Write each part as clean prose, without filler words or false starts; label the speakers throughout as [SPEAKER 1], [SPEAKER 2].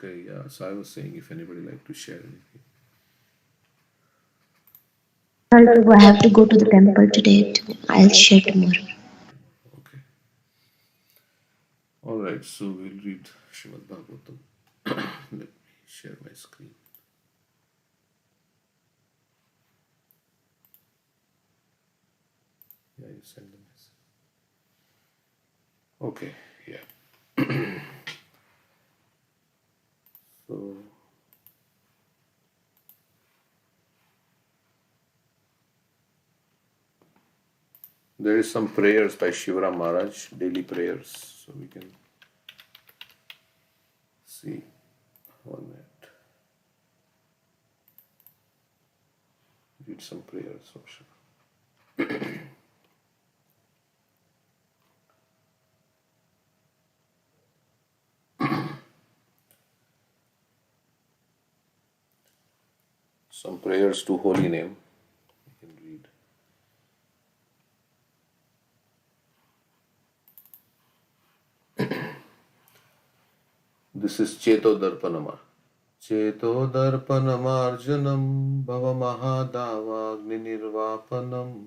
[SPEAKER 1] Okay, yeah. So I was saying if anybody like to share anything.
[SPEAKER 2] I have to go to the temple today. I'll share tomorrow.
[SPEAKER 1] Okay. All right. So we'll read Srimad Bhagavatam. Let me share my screen. Yeah, you send the message. Okay. Yeah. So there is some prayers by Shivram Maharaj, daily prayers. So we can see 1 minute. Read some prayers of Shiva. Some prayers to holy name. You can read. This is Cheto Darpanama. Cheto Darpanamarjanam Bhavamahadavagninirvapanam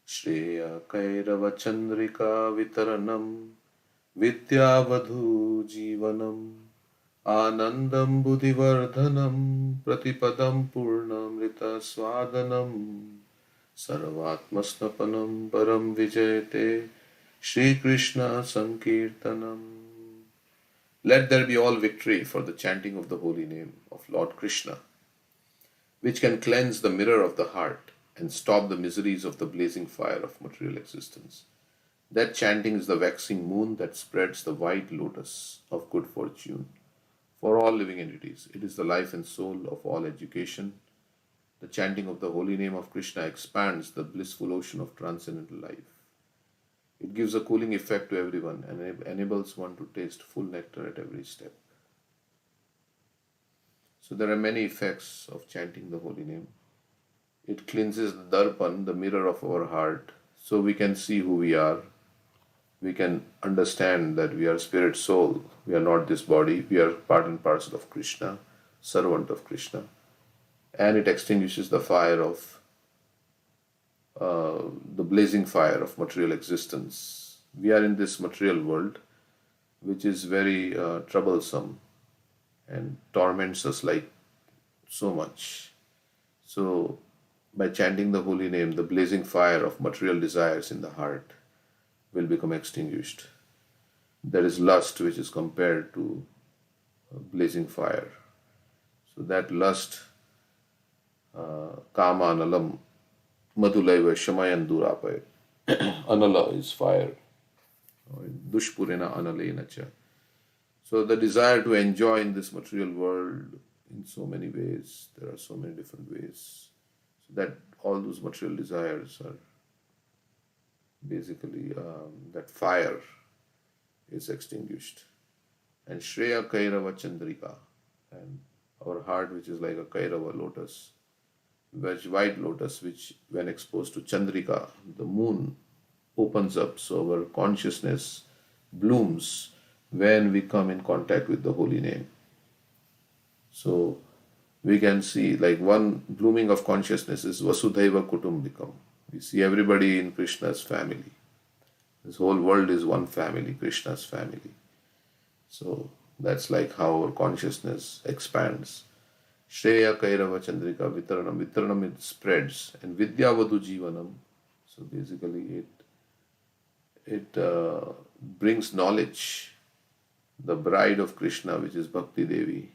[SPEAKER 1] Shreya Kairava Chandrika Vitaranam Vidyavadhu Jivanam Anandam Buddhivardhanam Pratipadam Purnamrita Swadanam Sarvatmasnapanam Param Vijayate Shri Krishna Sankirtanam. Let there be all victory for the chanting of the holy name of Lord Krishna, which can cleanse the mirror of the heart and stop the miseries of the blazing fire of material existence. That chanting is the waxing moon that spreads the white lotus of good fortune for all living entities. It is the life and soul of all education. The chanting of the holy name of Krishna expands the blissful ocean of transcendental life. It gives a cooling effect to everyone and enables one to taste full nectar at every step. So there are many effects of chanting the holy name. It cleanses the darpan, the mirror of our heart, so we can see who we are. We can understand that we are spirit soul. We are not this body. We are part and parcel of Krishna, servant of Krishna. And it extinguishes the fire of the blazing fire of material existence. We are in this material world, which is very troublesome and torments us like so much. So, by chanting the holy name, the blazing fire of material desires in the heart will become extinguished. There is lust, which is compared to a blazing fire. So, that lust, kama analam, madhulaiva shamayan durapay. Anala is fire. Dushpurena analena cha. So the desire to enjoy in this material world in so many ways, there are so many different ways. So that all those material desires are basically that fire is extinguished. And Shreya Kairava Chandrika, and our heart, which is like a Kairava lotus, which white lotus, which when exposed to Chandrika, the moon opens up, so our consciousness blooms when we come in contact with the holy name. So we can see like one blooming of consciousness is Vasudhaiva Kutumbikam. We see everybody in Krishna's family. This whole world is one family, Krishna's family. So that's like how our consciousness expands. Shreya Kairava Chandrika Vitaranam. Vitaranam it spreads. And Vidyavadu Jivanam. So basically it brings knowledge. The bride of Krishna, which is Bhakti Devi,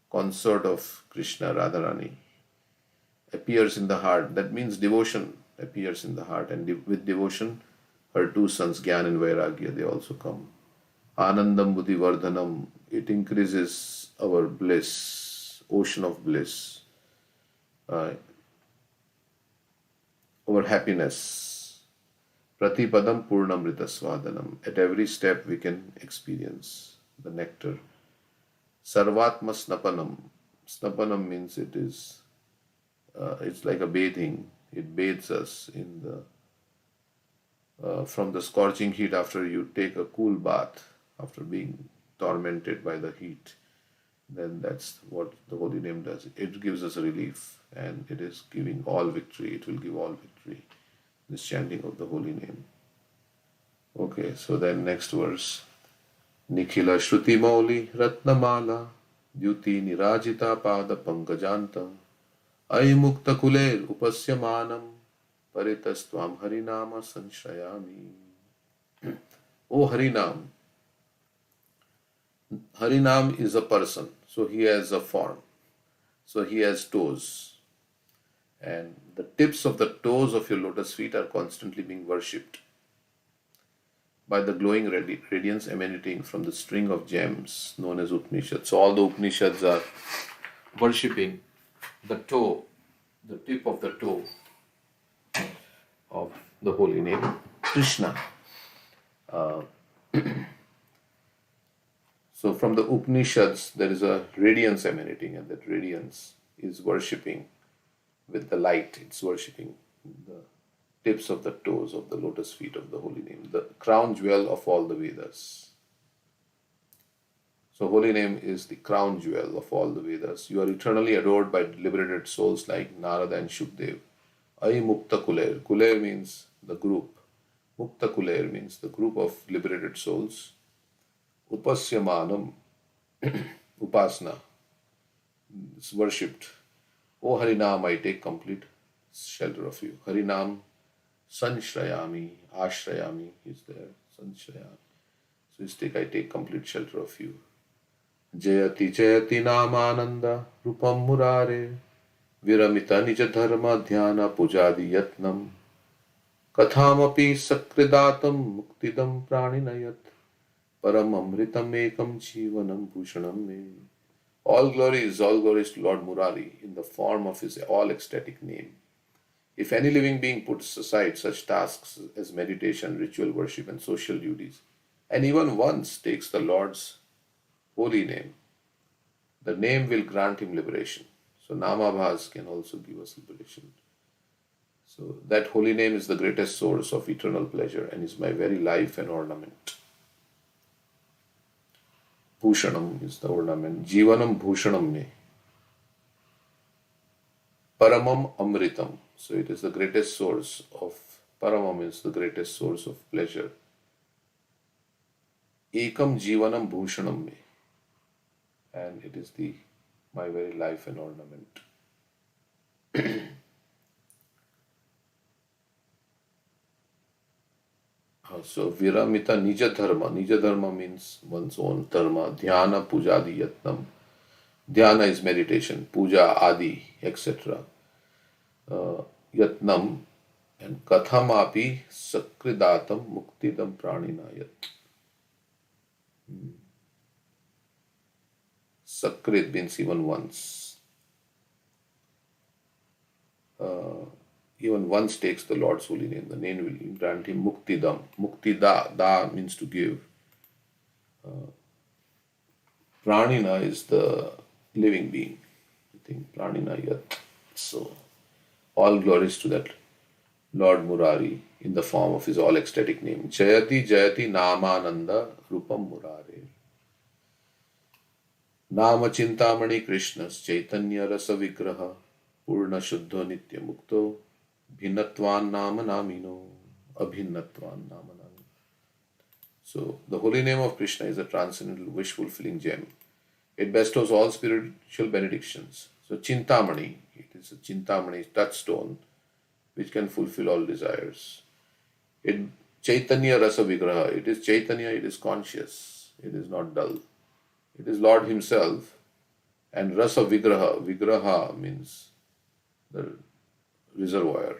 [SPEAKER 1] consort of Krishna, Radharani, appears in the heart. That means devotion appears in the heart. And with devotion, her two sons, Gyan and Vairagya, they also come. Anandam Buddhi Vardhanam, it increases our bliss, ocean of bliss, uh, our happiness. Pratipadam Purnamrita Swadanam. At every step we can experience the nectar. Sarvatma Snapanam. Snapanam means it's like a bathing. It bathes us in from the scorching heat after you take a cool bath, after being tormented by the heat. then that's what the holy name does. It gives us relief, and it is giving all victory. It will give all victory. This chanting of the holy name. Okay, so then next verse. Nikhila Shruti Mauli Ratnamala Dyuti Nirajita Pada Pankajanta Ayimukta Kuler Upasyamanam Paritastvam Harinama Sanshrayami. Oh Harinam. Harinam is a person, so he has a form. So he has toes. And the tips of the toes of your lotus feet are constantly being worshipped by the glowing radiance emanating from the string of gems known as Upanishads. So all the Upanishads are worshipping the toe, the tip of the toe of the holy name Krishna. So from the Upanishads there is a radiance emanating, and that radiance is worshipping with the light. It's worshipping the tips of the toes of the lotus feet of the holy name, the crown jewel of all the Vedas. So holy name is the crown jewel of all the Vedas. You are eternally adored by liberated souls like Narada and Shukdev. Ai Mukta Kuler. Kuler means the group. Mukta Kuler means the group of liberated souls. Upasyamanam, Upasna, is worshipped. O Harinam, I take complete shelter of you. Harinam, Sanshrayami, Ashrayami is there. Sanshrayami. So I take complete shelter of you. Jayati Jayati Namananda Rupam Murare Viramita Nija Dharma Dhyana Pujadi Yatnam Kathamapi Sakridatam Muktidam Praninayat Param Amritam Ekam Jivanam Bhushanam Me. All glories to Lord Murari in the form of his all ecstatic name. If any living being puts aside such tasks as meditation, ritual worship, and social duties, and even once takes the Lord's holy name, the name will grant him liberation. So Namabhas can also give us liberation. So that holy name is the greatest source of eternal pleasure and is my very life and ornament. Bhushanam is the ornament. Jivanam Bhushanam me. Paramam Amritam. So it is the greatest source of, Paramam is the greatest source of pleasure. Ekam Jivanam Bhushanam me. And it is my very life and ornament. So Viramita Nija Dharma. Nija Dharma means one's own dharma. Dhyana Pujadi Yatnam. Dhyana is meditation. Puja Adi, etc. Yatnam and Kathamapi Sakridatam Muktidam Praninayat. Sakrit means even once. Even once takes the Lord's holy name, the name will grant him Muktidam. Muktida, da means to give. Pranina is the living being. I think Pranina Yat. So, all glories to that Lord Murari in the form of his all ecstatic name. Jayati Jayati Namananda Rupam Murare. Nama Chintamani Krishnas Chaitanya Rasa Vigraha Purna Shuddha Nitya Mukto Bhinnatvan Nama Namino Abhinnatvan Nama Namino. So the holy name of Krishna is a transcendental wish-fulfilling gem. It bestows all spiritual benedictions. So Chintamani, it is a Chintamani touchstone which can fulfill all desires. It Chaitanya Rasa Vigraha, it is Chaitanya, it is conscious, it is not dull. It is Lord Himself. And Rasa Vigraha, Vigraha means the reservoir.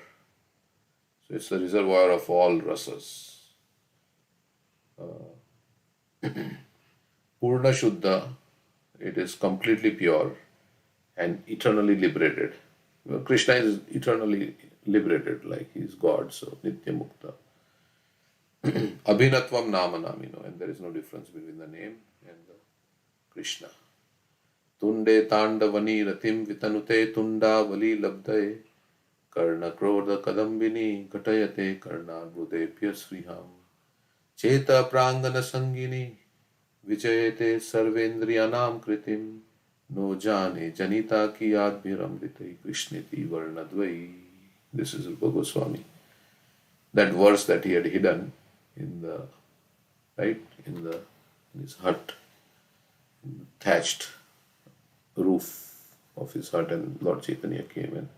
[SPEAKER 1] So it's the reservoir of all rasas. Purna Shuddha, it is completely pure and eternally liberated. Krishna is eternally liberated, like he is God, so Nitya Mukta. Abhinatvam Nama Namino, and there is no difference between the name and the Krishna. Tunde Tandavani Ratim Vitanute Tunda Vali Labdae Karna Krodha Kadambini Gatayate Karna Budepya Sriham Cheta Prangana Sangini Vijayate Sarvendriyanam Kritim No jane janita ki admiramritai krishneti varnadvai. This is Rupa Goswami. That verse that he had hidden in the right in his hut, thatched roof of his hut, and Lord Chaitanya came in.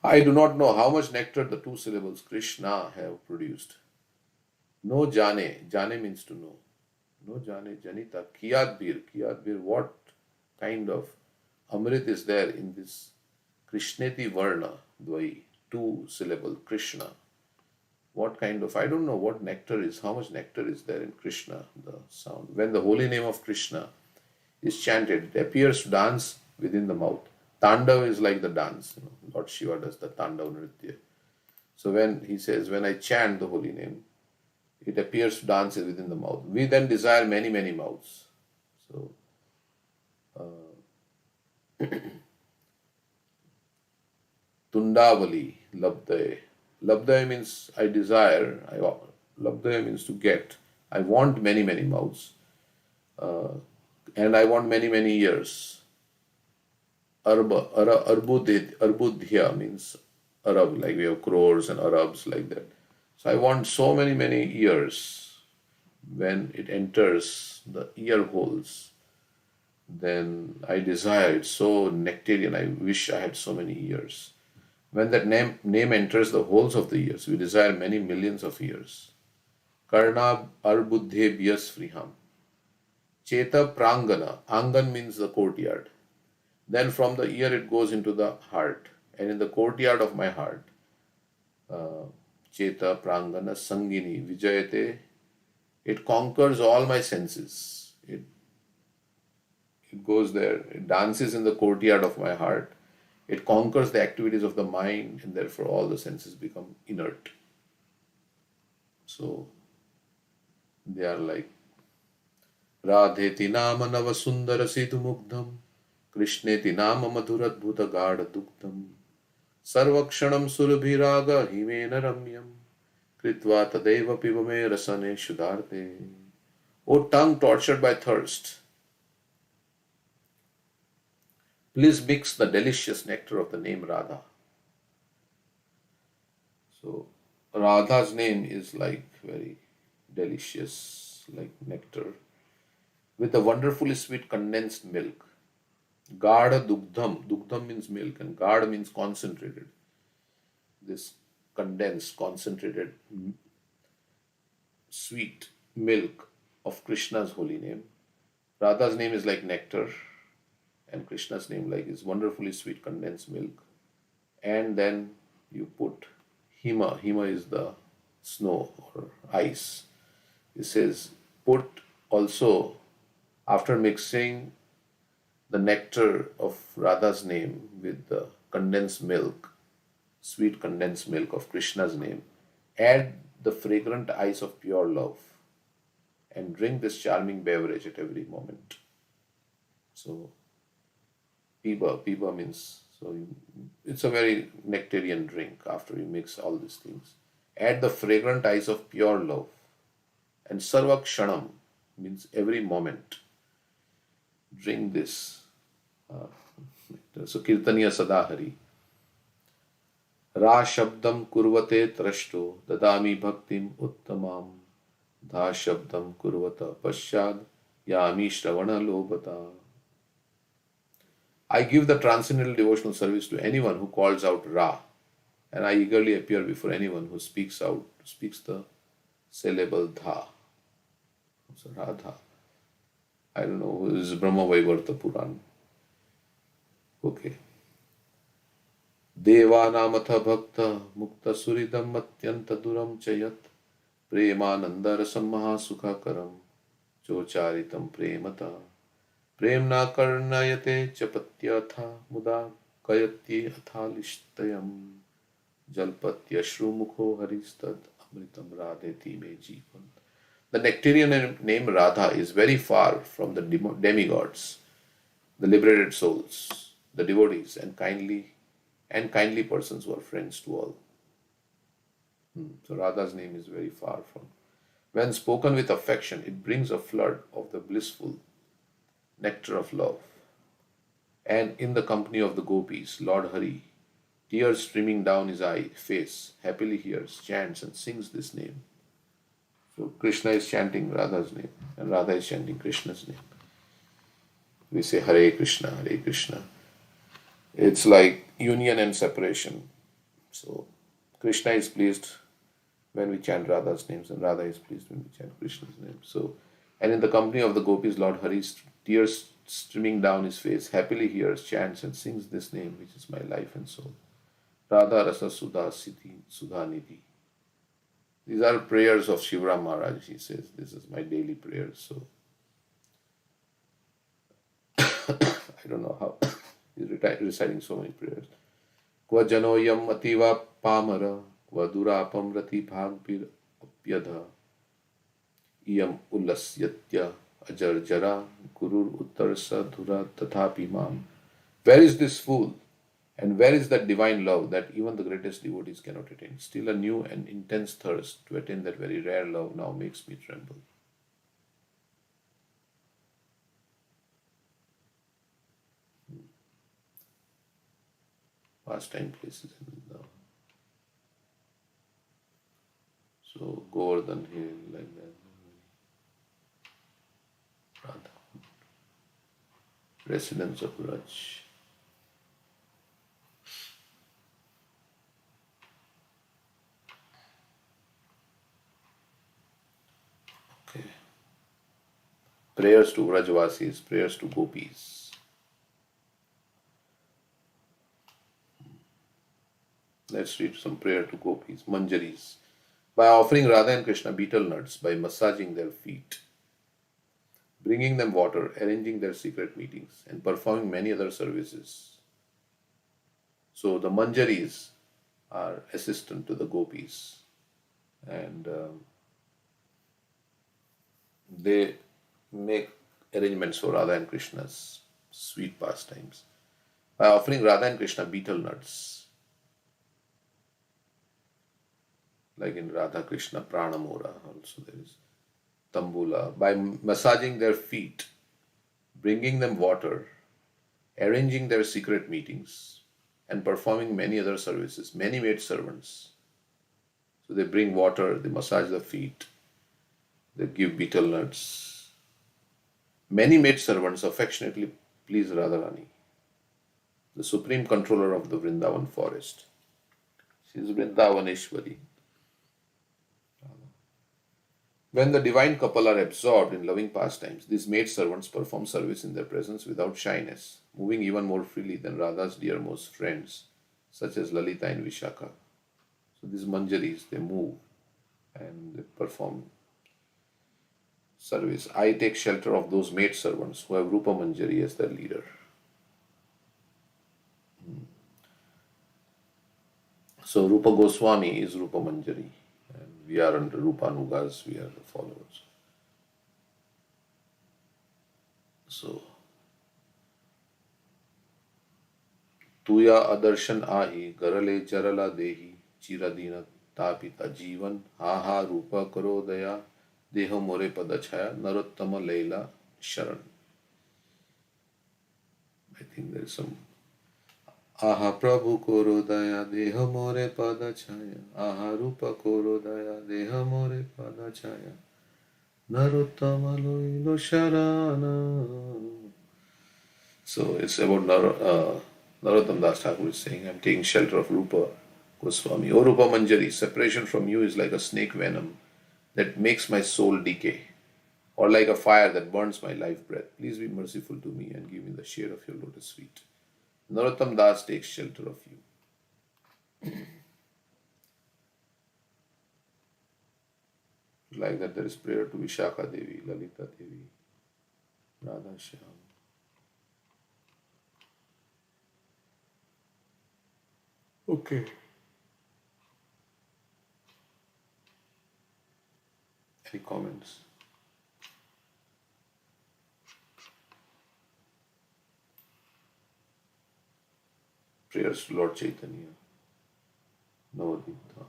[SPEAKER 1] I do not know how much nectar the two syllables Krishna have produced. No jane, jane means to know. No jane janita kiyad bir, what kind of amrit is there in this Krishneti varna dvai, two syllable Krishna. What kind of, I don't know what nectar is, how much nectar is there in Krishna, the sound. When the holy name of Krishna is chanted, it appears to dance within the mouth. Tandav is like the dance, Lord Shiva does the Tandav Nritya. So when he says, when I chant the holy name, it appears to dance within the mouth. We then desire many, many mouths. So, Tundavali, Labdaya. Labdaya means I desire, Labdaya means to get. I want many, many mouths. And I want many, many years. Arbudhya means Arab, like we have crores and Arabs like that. So I want so many, many years. When it enters the ear holes, then I desire it, so nectarian. I wish I had so many ears. When that name enters the holes of the ears, we desire many millions of ears. Karna arbudhe vyasvriham. Cheta prangana. Angan means the courtyard. Then from the ear it goes into the heart. And in the courtyard of my heart, Cheta prangana sangini vijayate, it conquers all my senses. It goes there, it dances in the courtyard of my heart. It conquers the activities of the mind, and therefore all the senses become inert. So they are like Radheti nama nava sundara situ mugdham, Krishneti nama madhuradbhuta gada dukdham, Sarvakshanam surabhiraga himena ramyam, Kritva tadeva pivame rasane shudharte. O tongue tortured by thirst, please mix the delicious nectar of the name Radha. So, Radha's name is like very delicious, like nectar, with a wonderfully sweet condensed milk. Gada dugdham. Dugdham means milk, and gada means concentrated. This condensed, concentrated, sweet milk of Krishna's holy name. Radha's name is like nectar, and Krishna's name like is wonderfully sweet condensed milk. And then you put hima. Hima is the snow or ice. It says put also, after mixing the nectar of Radha's name with the condensed milk, sweet condensed milk of Krishna's name, add the fragrant ice of pure love and drink this charming beverage at every moment. So Piba means, it's a very nectarian drink after you mix all these things. Add the fragrant ice of pure love. And Sarvakshanam means every moment. Drink this. So Kirtaniya Sadahari. Ra Shabdam Kurvate Trashto Dadami Bhaktim Uttamam Dha Shabdam Kurvata Pasyad Yami Shravana Lobata. I give the transcendental devotional service to anyone who calls out Ra, and I eagerly appear before anyone who speaks the syllable Dha. So Radha. I don't know, this is Brahma Vaivarta Puran. Okay. Devanamata Bhakta Mukta Suridam Atyanta Duram Chayat Premananda Rasam Mahasukhakaram Chocharitam Premata Premna Karnayate Chapatyatha Muda Kayati Athalistayam Jalpatya Shrumukho Haristad Amritam Radheti Me Jivan. The nectarian name Radha is very far from the demigods, the liberated souls, the devotees, and kindly persons who are friends to all. So Radha's name is very far from. When spoken with affection, it brings a flood of the blissful nectar of love. And in the company of the gopis, Lord Hari, tears streaming down his face, happily hears, chants, and sings this name. So Krishna is chanting Radha's name, and Radha is chanting Krishna's name. We say Hare Krishna, Hare Krishna. It's like union and separation. So Krishna is pleased when we chant Radha's names, and Radha is pleased when we chant Krishna's name. So, and in the company of the gopis, Lord Hari's tears streaming down his face, happily hears, chants, and sings this name, which is my life and soul. Radha Rasa Sudha Siti Sudha Nidhi. These are prayers of Shivram Maharaj. He says, this is my daily prayer. So, I don't know how he's reciting so many prayers. Kva janoyam ativa pamara, kva durapam rati bhagpir apyadha, iyam ullasyatya ajar jara, gurur uttarsa dhura tathapi mam. Where is this fool? And where is that divine love that even the greatest devotees cannot attain? Still a new and intense thirst to attain that very rare love now makes me tremble. Pastime places in Vrindavan. So Govardhan Hill, like that. Radha. Residence of Raj. Okay. Prayers to Vrajvasis, prayers to gopis. Let's read some prayer to gopis. Manjaris. By offering Radha and Krishna betel nuts, by massaging their feet, bringing them water, arranging their secret meetings, and performing many other services. So the Manjaris are assistant to the gopis, and they make arrangements for Radha and Krishna's sweet pastimes. By offering Radha and Krishna betel nuts, like in Radha Krishna Pranamora, also there is Tambula, by massaging their feet, bringing them water, arranging their secret meetings, and performing many other services, many maid servants. So they bring water, they massage the feet, they give betel nuts. Many maid servants affectionately please Radharani, the supreme controller of the Vrindavan forest. She is Vrindavaneshwari. When the divine couple are absorbed in loving pastimes, these maid servants perform service in their presence without shyness, moving even more freely than Radha's dearmost friends, such as Lalita and Vishaka. So these manjaris, they move and they perform service. I take shelter of those maid servants who have Rupa Manjari as their leader. So Rupa Goswami is Rupa Manjari, and we are under Rupa Nugas, we are the followers. So तुया अदर्शन आही गरले चरला देही चिरदीन तापित जीवन हा हा रूप करो दया देह मोरे पद छाया नरोत्तम लैला शरण. I think there is some आहा प्रभु कोरो दया देह मोरे पद छाया आहा रूप कोरो दया देह मोरे पद छाया नरोत्तम लैला शरण. So it's about Narottam Das Thakur is saying, I'm taking shelter of Rupa Goswami. O Rupa Manjari, separation from you is like a snake venom that makes my soul decay, or like a fire that burns my life breath. Please be merciful to me and give me the share of your lotus feet. Narottam Das takes shelter of you. Like that, there is prayer to Vishaka Devi, Lalita Devi, Radha Shyam. Okay. Any comments? Prayers to Lord Chaitanya, Navadvita.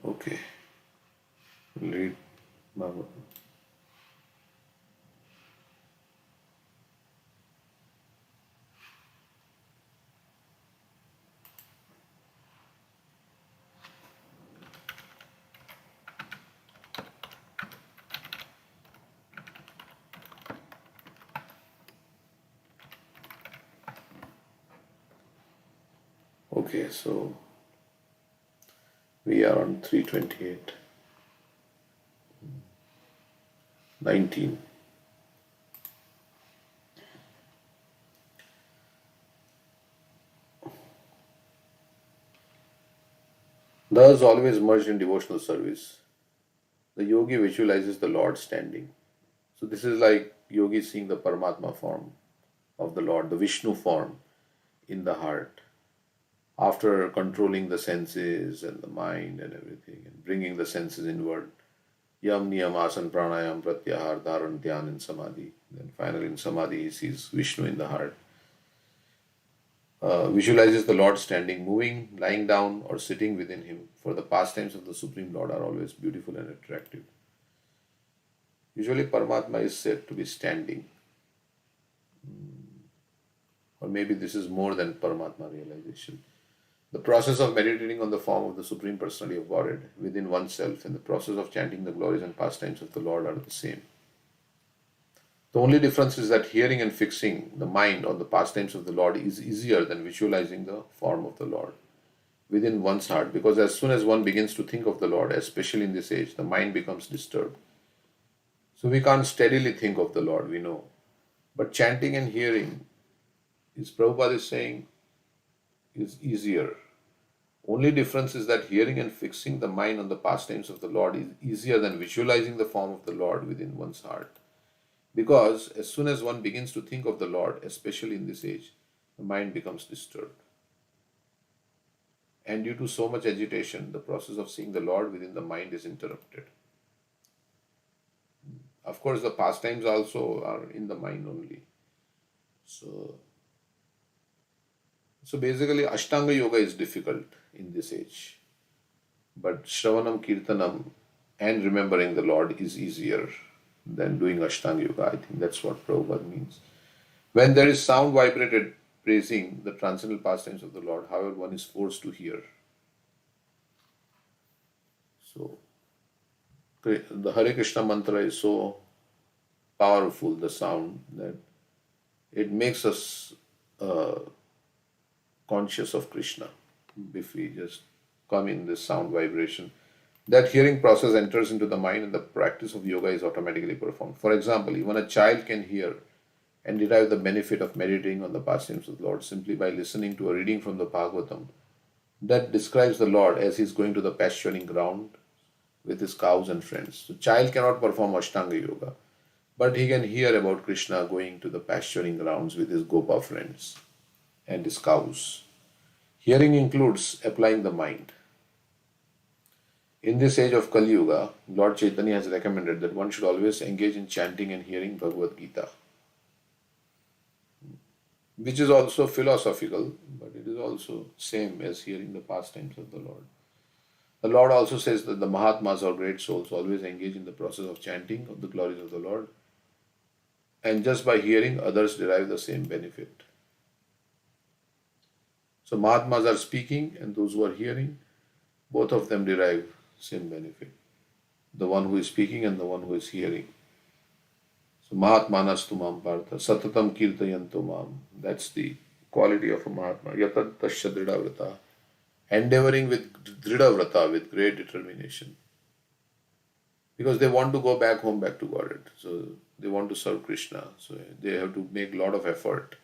[SPEAKER 1] Okay, we'll read Bhagavatam. Okay, so we are on 328, 19. Thus, always merged in devotional service, the yogi visualizes the Lord standing. So, this is like yogi seeing the Paramatma form of the Lord, the Vishnu form in the heart, after controlling the senses and the mind and everything, and bringing the senses inward. Yam, Niyam, Asan, Pranayam, Pratyahar, Dharan, Dhyan, and Samadhi. Then finally in Samadhi he sees Vishnu in the heart. Visualizes the Lord standing, moving, lying down, or sitting within him. For the pastimes of the Supreme Lord are always beautiful and attractive. Usually Paramatma is said to be standing, or maybe this is more than Paramatma realization. The process of meditating on the form of the Supreme Personality of Godhead within oneself and the process of chanting the glories and pastimes of the Lord are the same. The only difference is that hearing and fixing the mind on the pastimes of the Lord is easier than visualizing the form of the Lord within one's heart, because as soon as one begins to think of the Lord, especially in this age, the mind becomes disturbed. So we can't steadily think of the Lord, we know. But chanting and hearing, is Prabhupada is saying, is easier. Only difference is that hearing and fixing the mind on the pastimes of the Lord is easier than visualizing the form of the Lord within one's heart. Because as soon as one begins to think of the Lord, especially in this age, the mind becomes disturbed. And due to so much agitation, the process of seeing the Lord within the mind is interrupted. Of course, the pastimes also are in the mind only. So basically, Ashtanga Yoga is difficult in this age. But Shravanam, Kirtanam, and remembering the Lord is easier than doing Ashtanga Yoga. I think that's what Prabhupada means. When there is sound vibrated praising the transcendental pastimes of the Lord, however, one is forced to hear. So the Hare Krishna mantra is so powerful, the sound, that it makes us conscious of Krishna if we just come in this sound vibration. That hearing process enters into the mind and the practice of yoga is automatically performed. For example, even a child can hear and derive the benefit of meditating on the pastimes of the Lord simply by listening to a reading from the Bhagavatam that describes the Lord as he is going to the pasturing ground with his cows and friends. So child cannot perform Ashtanga Yoga, but he can hear about Krishna going to the pasturing grounds with his Gopa friends and his cows. Hearing includes applying the mind. In this age of Kali Yuga, Lord Chaitanya has recommended that one should always engage in chanting and hearing Bhagavad Gita, which is also philosophical, but it is also same as hearing the pastimes of the Lord. The Lord also says that the Mahatmas or great souls always engage in the process of chanting of the glories of the Lord, and just by hearing, others derive the same benefit. So Mahatmas are speaking, and those who are hearing, both of them derive same benefit. The one who is speaking and the one who is hearing. So Mahatmanastu mam partha, satatam kirtayanto mam. That's the quality of a Mahatma. Yatantasya dridavrata. Endeavoring with dridavrata, with great determination. Because they want to go back home, back to Godhead. So they want to serve Krishna. So they have to make a lot of effort.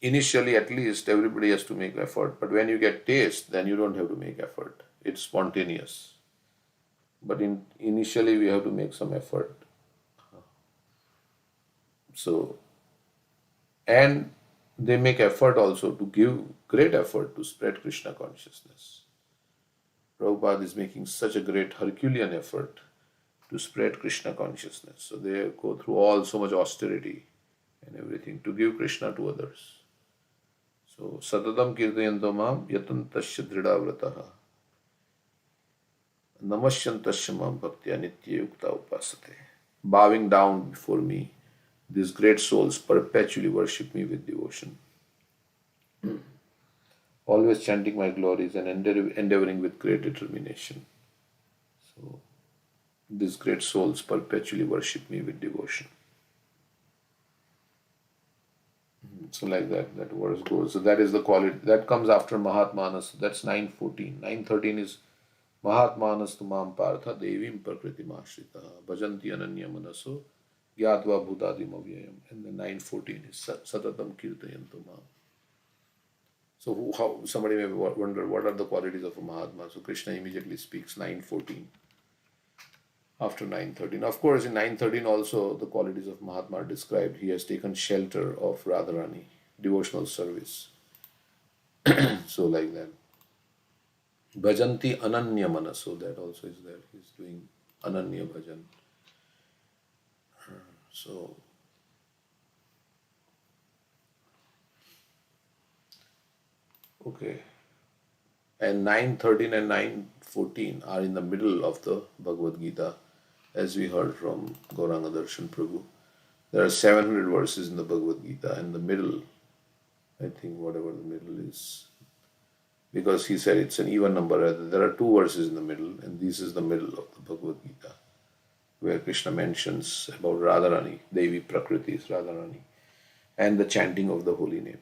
[SPEAKER 1] Initially, at least, everybody has to make effort. But when you get taste, then you don't have to make effort. It's spontaneous. But initially, we have to make some effort. So, and they make effort also to give great effort to spread Krishna consciousness. Prabhupada is making such a great Herculean effort to spread Krishna consciousness. So they go through all so much austerity and everything to give Krishna to others. So Satatam Kirtayanto Mam Yatantasya Dridavrataha. Namasyantasya mam bhaktya nitya yukta upasate. Bowing down before me, these great souls perpetually worship me with devotion, always chanting my glories and endeavoring with great determination. So, these great souls perpetually worship me with devotion. So, like that verse goes. So, that is the quality that comes after Mahatmanas. That's 9:14. 9:13 is Mahatmanas tumam partha devim prakriti mashrita bhajanti ananya manaso gyatva bhutadim avyayam. And then 9:14 is satatam kirtayantu mam. So, how somebody may wonder what are the qualities of a Mahatma? So, Krishna immediately speaks 9:14 after 9:13. Of course, in 9:13 also the qualities of Mahatma are described. He has taken shelter of Radharani, devotional service. So, like that. Bhajanti Ananya Manaso, that also is there. He's doing Ananya Bhajan. So, okay. And 9:13 and 9:14 are in the middle of the Bhagavad Gita, as we heard from Gauranga Darshan Prabhu. There are 700 verses in the Bhagavad Gita, and the middle, I think whatever the middle is, because he said it's an even number. There are two verses in the middle, and this is the middle of the Bhagavad Gita, where Krishna mentions about Radharani, Devi Prakriti is Radharani, and the chanting of the holy name.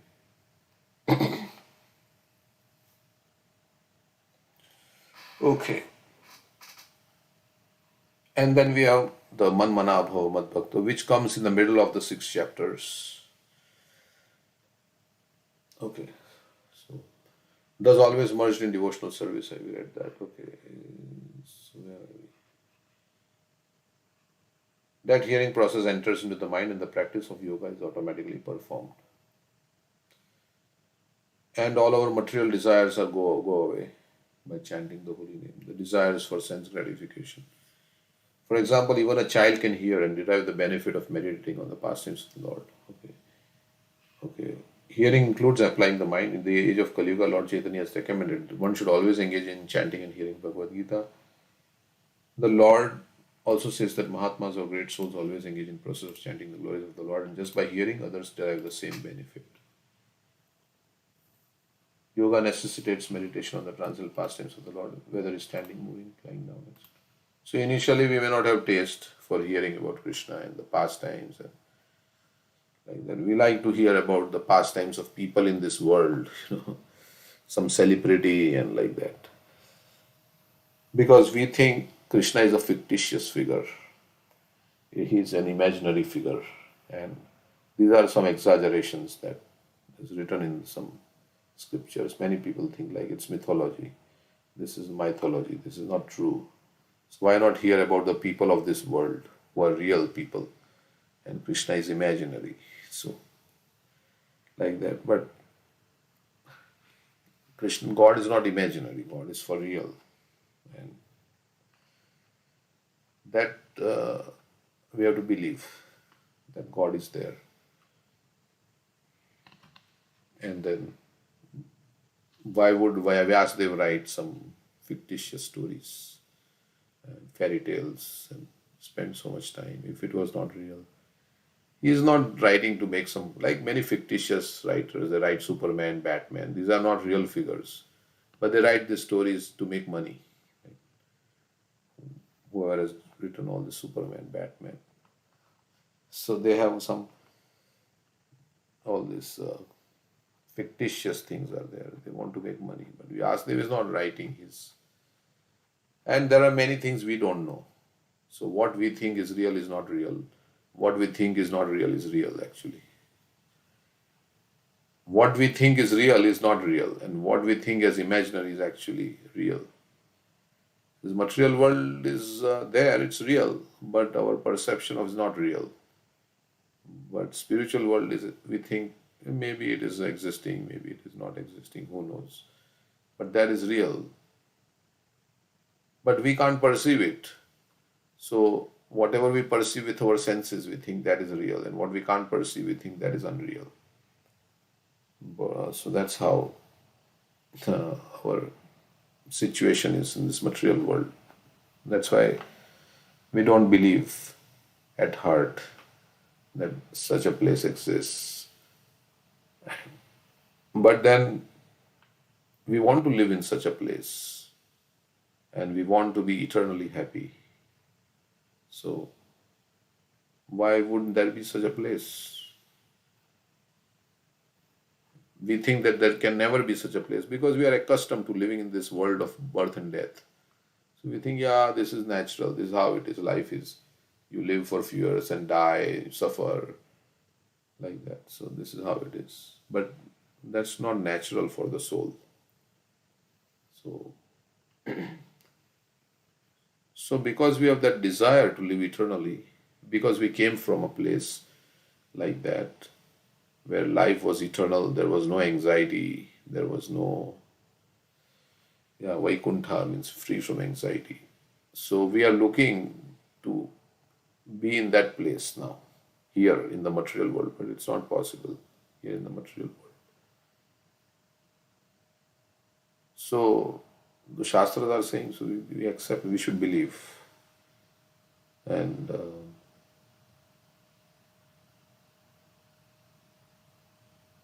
[SPEAKER 1] Okay. And then we have the Manmana Bhava Mad Bhakta, which comes in the middle of the 6 chapters. Okay. So, does always merged in devotional service. I read that. Okay. So, where are we? That hearing process enters into the mind and the practice of yoga is automatically performed. And all our material desires are go away by chanting the holy name. The desires for sense gratification. For example, even a child can hear and derive the benefit of meditating on the pastimes of the Lord. Okay. Okay. Hearing includes applying the mind. In the age of Kali Yuga, Lord Chaitanya has recommended one should always engage in chanting and hearing Bhagavad Gita. The Lord also says that Mahatmas or great souls always engage in process of chanting the glories of the Lord, and just by hearing, others derive the same benefit. Yoga necessitates meditation on the transcendental pastimes of the Lord, whether it's standing, moving, lying down, etc. So initially we may not have taste for hearing about Krishna and the pastimes and like that. We like to hear about the pastimes of people in this world, some celebrity and like that. Because we think Krishna is a fictitious figure. He is an imaginary figure. And these are some exaggerations that is written in some scriptures. Many people think like it's mythology. This is mythology. This is not true. So why not hear about the people of this world who are real people and Krishna is imaginary? So, like that. But Krishna, God is not imaginary. God is for real. And that we have to believe that God is there. And then why would Vyasadeva write some fictitious stories and fairy tales and spend so much time if it was not real? He is not writing to make some, like many fictitious writers, they write Superman, Batman. These are not real figures, but they write these stories to make money. Right? Whoever has written all the Superman, Batman. So they have all these fictitious things are there. They want to make money. But Vyasadeva is not writing his. And there are many things we don't know. So what we think is real is not real. What we think is not real is real, actually. What we think is real is not real, and what we think as imaginary is actually real. This material world is there, it's real, but our perception of it is not real. But spiritual world is, we think maybe it is existing, maybe it is not existing, who knows. But that is real. But we can't perceive it. So whatever we perceive with our senses, we think that is real, and what we can't perceive, we think that is unreal. So that's how our situation is in this material world. That's why we don't believe at heart that such a place exists. But then we want to live in such a place and we want to be eternally happy. So, why wouldn't there be such a place? We think that there can never be such a place because we are accustomed to living in this world of birth and death. So we think, yeah, this is natural, this is how it is, life is. You live for a few years and die, suffer, like that. So this is how it is. But that's not natural for the soul. So, so because we have that desire to live eternally, because we came from a place like that, where life was eternal, there was no anxiety, there was no, yeah, Vaikuntha means free from anxiety. So we are looking to be in that place now, here in the material world, but it's not possible here in the material world. So the Shastras are saying, so we accept, we should believe. And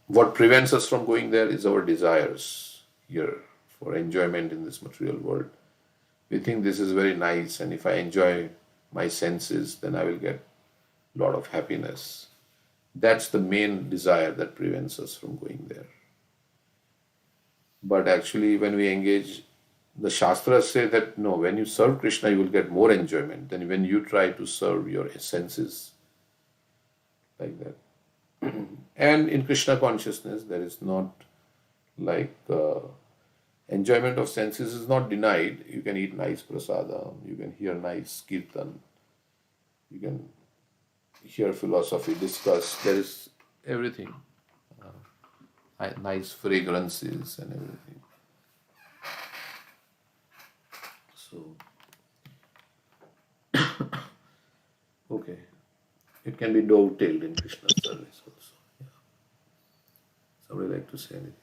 [SPEAKER 1] what prevents us from going there is our desires here for enjoyment in this material world. We think this is very nice, and if I enjoy my senses, then I will get a lot of happiness. That's the main desire that prevents us from going there. But actually, when we engage, the Shastras say that no, when you serve Krishna, you will get more enjoyment than when you try to serve your senses like that. And in Krishna consciousness, there is not like enjoyment of senses is not denied. You can eat nice prasadam, you can hear nice kirtan, you can hear philosophy discussed. There is everything, nice fragrances and everything. So, okay, it can be dovetailed in Krishna's service also. Yeah. Somebody like to say anything?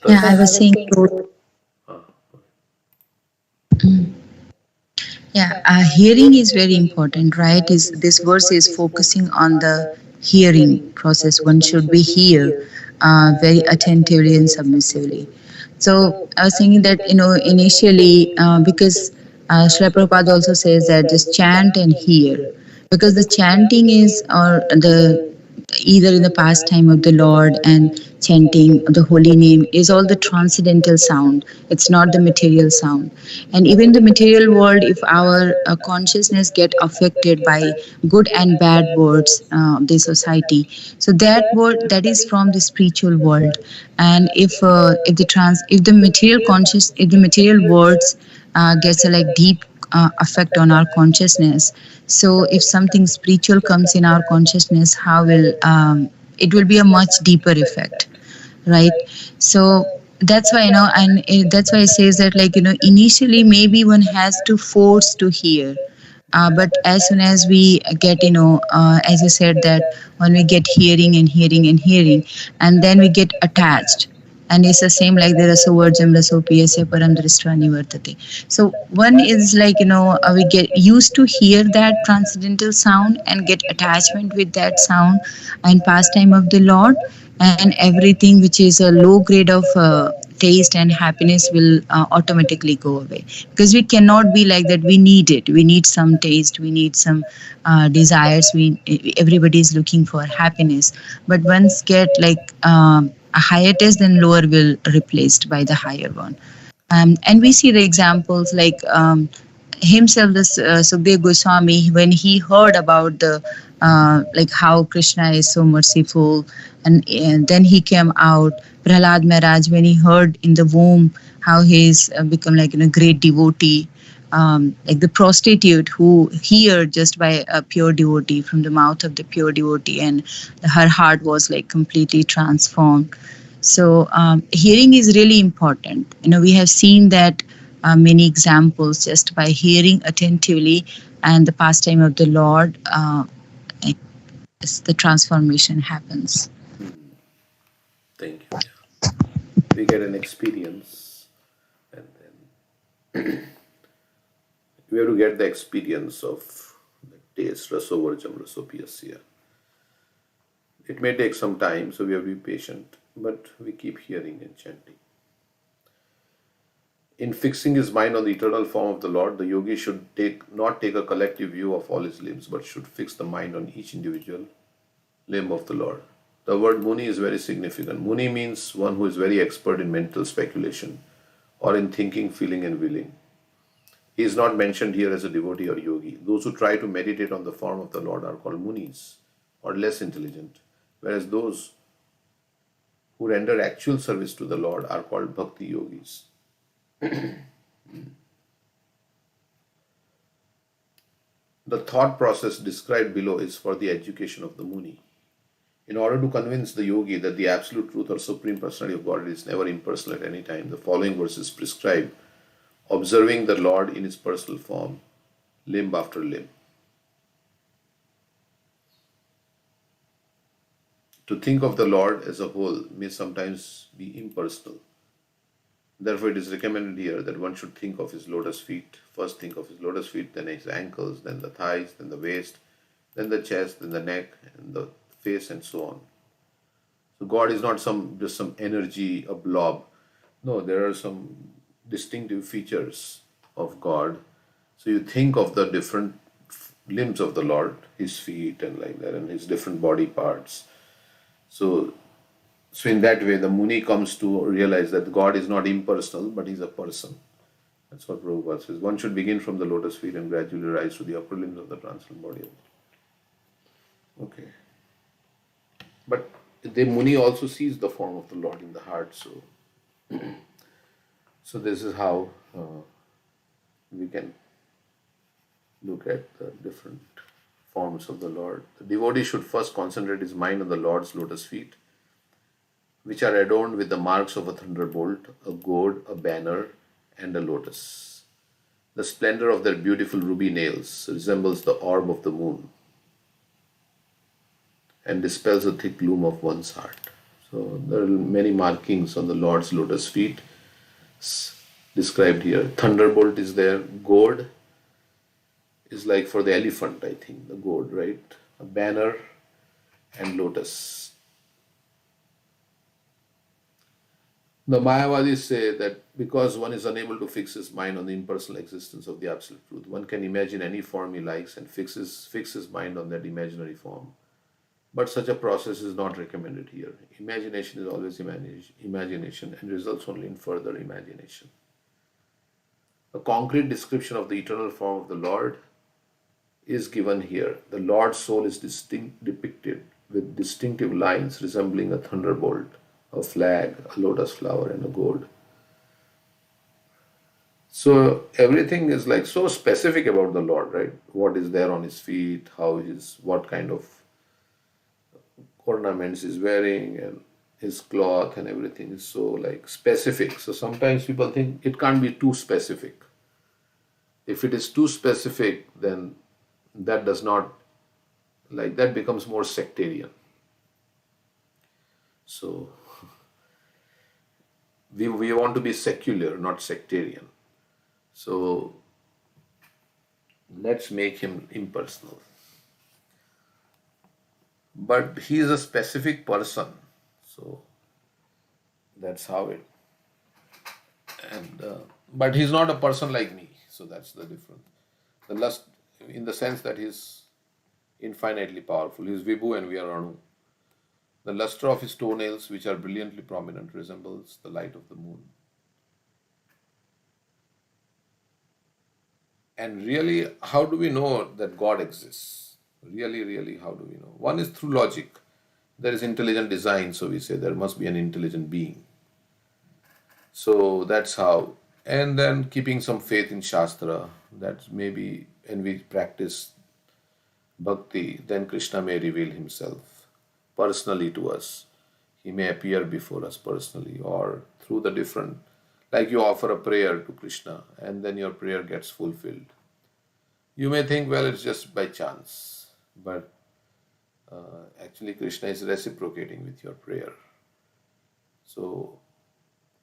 [SPEAKER 2] Yeah, I
[SPEAKER 1] That's,
[SPEAKER 2] was saying to,
[SPEAKER 1] ah,
[SPEAKER 2] yeah, hearing is very important, right? Is this verse is focusing on the hearing process. One should be hear very attentively and submissively. So I was thinking that initially because Srila Prabhupada also says that just chant and hear, because the chanting is or the either in the pastime of the Lord and chanting the holy name is all the transcendental sound. It's not the material sound. And even the material world, if our consciousness get affected by good and bad words of the society, so that word that is from the spiritual world. And if the material conscious if the material words gets a like deep effect on our consciousness, so if something spiritual comes in our consciousness, how will it will be a much deeper effect, right? So that's why and that's why it says that like initially maybe one has to force to hear, but as soon as we get as you said that when we get hearing and hearing and hearing, and then we get attached, and it's the same like the rasovarjam rasopiyasya param drishtva nivartate. So one is like we get used to hear that transcendental sound and get attachment with that sound and pastime of the Lord, and everything which is a low grade of taste and happiness will automatically go away, because we cannot be like that. We need it, we need some taste, we need some desires. Everybody is looking for happiness, but once get like a higher taste, then lower will replaced by the higher one. And we see the examples like himself, this Sukhdev Goswami, when he heard about the like how Krishna is so merciful, and then he came out. Prahlad Maharaj, when he heard in the womb how he's become like great devotee, like the prostitute who heard just by a pure devotee from the mouth of the pure devotee, and her heart was like completely transformed. So hearing is really important. We have seen that many examples just by hearing attentively and the pastime of the Lord, the transformation happens.
[SPEAKER 1] thank you. Yeah. We get an experience, and then We have to get the experience of the taste, rasovarjam, rasopiyasya. It may take some time, so we have to be patient, but we keep hearing and chanting. In fixing his mind on the eternal form of the Lord, the yogi should not take a collective view of all his limbs, but should fix the mind on each individual limb of the Lord. The word Muni is very significant. Muni means one who is very expert in mental speculation or in thinking, feeling, and willing. He is not mentioned here as a devotee or yogi. Those who try to meditate on the form of the Lord are called Munis or less intelligent, whereas those who render actual service to the Lord are called Bhakti yogis. The thought process described below is for the education of the Muni. In order to convince the yogi that the absolute truth or supreme personality of God is never impersonal at any time, the following verses prescribe observing the Lord in his personal form, limb after limb. To think of the Lord as a whole may sometimes be impersonal. Therefore, it is recommended here that one should think of his lotus feet. First think of his lotus feet, then his ankles, then the thighs, then the waist, then the chest, then the neck, and the face, and so on. So God is not just some energy, a blob. No, there are some distinctive features of God. So you think of the different limbs of the Lord, his feet and like that, and his different body parts. So in that way, the Muni comes to realize that God is not impersonal, but he's a person. That's what Prabhupada says. One should begin from the lotus feet and gradually rise to the upper limbs of the transcendental body. Okay. But the Muni also sees the form of the Lord in the heart. So this is how we can look at the different forms of the Lord. The devotee should first concentrate his mind on the Lord's lotus feet, which are adorned with the marks of a thunderbolt, a gourd, a banner, and a lotus. The splendor of their beautiful ruby nails resembles the orb of the moon and dispels the thick gloom of one's heart. So there are many markings on the Lord's lotus feet described here. Thunderbolt is there. Gourd is like for the elephant, I think, the gourd, right? A banner and lotus. The Mayavadis say that because one is unable to fix his mind on the impersonal existence of the absolute truth, one can imagine any form he likes and fix his mind on that imaginary form. But such a process is not recommended here. Imagination is always imagination and results only in further imagination. A concrete description of the eternal form of the Lord is given here. The Lord's soul is depicted with distinctive lines resembling a thunderbolt, a flag, a lotus flower, and a gourd. So everything is like so specific about the Lord, right? What is there on his feet, what kind of ornaments he's wearing, and his cloth and everything is so like specific. So sometimes people think it can't be too specific. If it is too specific, then that becomes more sectarian. So we want to be secular, not sectarian. So let's make him impersonal. But he is a specific person. So that's how it. But he's not a person like me. So that's the difference. The lust, in the sense that he's infinitely powerful. He's Vibhu and we are Anu. The luster of his toenails, which are brilliantly prominent, resembles the light of the moon. And really, how do we know that God exists? Really, how do we know? One is through logic. There is intelligent design, so we say there must be an intelligent being. So that's how. And then keeping some faith in Shastra, that maybe, and we practice bhakti, then Krishna may reveal himself personally to us. He may appear before us personally or through the different, like you offer a prayer to Krishna and then your prayer gets fulfilled. You may think, well, it's just by chance, but actually Krishna is reciprocating with your prayer. So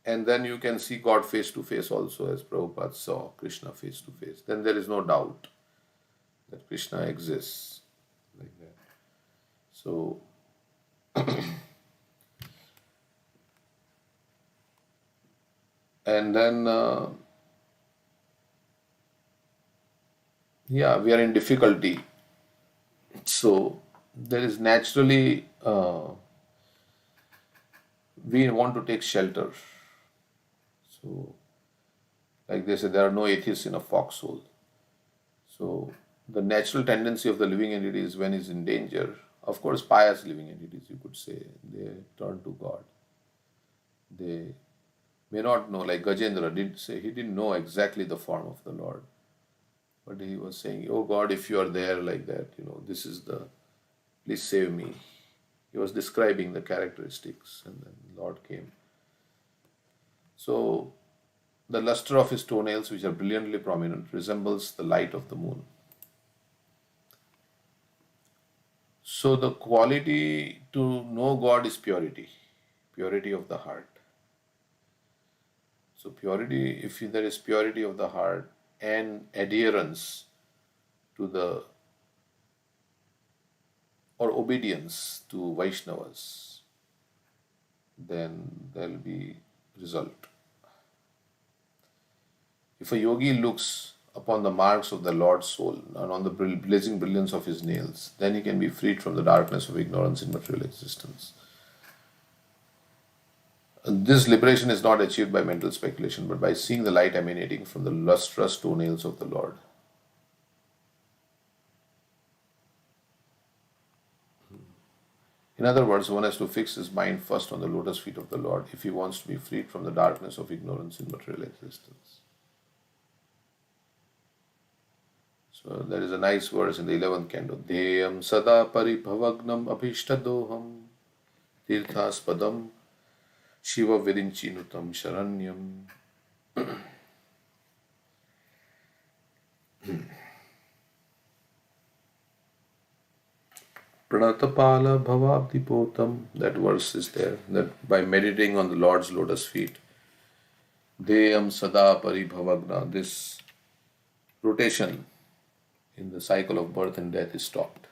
[SPEAKER 1] And then you can see God face to face also, as Prabhupada saw Krishna face to face. Then there is no doubt that Krishna exists, like that. So, and then, yeah, we are in difficulty. So, there is naturally, we want to take shelter. So, like they say, there are no atheists in a foxhole. So, the natural tendency of the living entity is when it's in danger. Of course, pious living entities, you could say, they turn to God. They may not know, like Gajendra did say, he didn't know exactly the form of the Lord. But he was saying, oh God, if you are there like that, this is please save me. He was describing the characteristics, and then Lord came. So, the luster of his toenails, which are brilliantly prominent, resembles the light of the moon. So, the quality to know God is purity, purity of the heart. So, purity, if there is purity of the heart and adherence to or obedience to Vaishnavas, then there will be result. If a yogi looks upon the marks of the Lord's soul and on the blazing brilliance of his nails, then he can be freed from the darkness of ignorance in material existence. This liberation is not achieved by mental speculation, but by seeing the light emanating from the lustrous toenails of the Lord. In other words, one has to fix his mind first on the lotus feet of the Lord if he wants to be freed from the darkness of ignorance in material existence. So there is a nice verse in the 11th canto. Deyam sada paribhavagnam abhishtadoham tirthaspadam shiva virinchinutam sharanyam. Pranatapala bhavabdipotam. That verse is there. That by meditating on the Lord's lotus feet, Deyam sada paribhavagna, this rotation in the cycle of birth and death is stopped.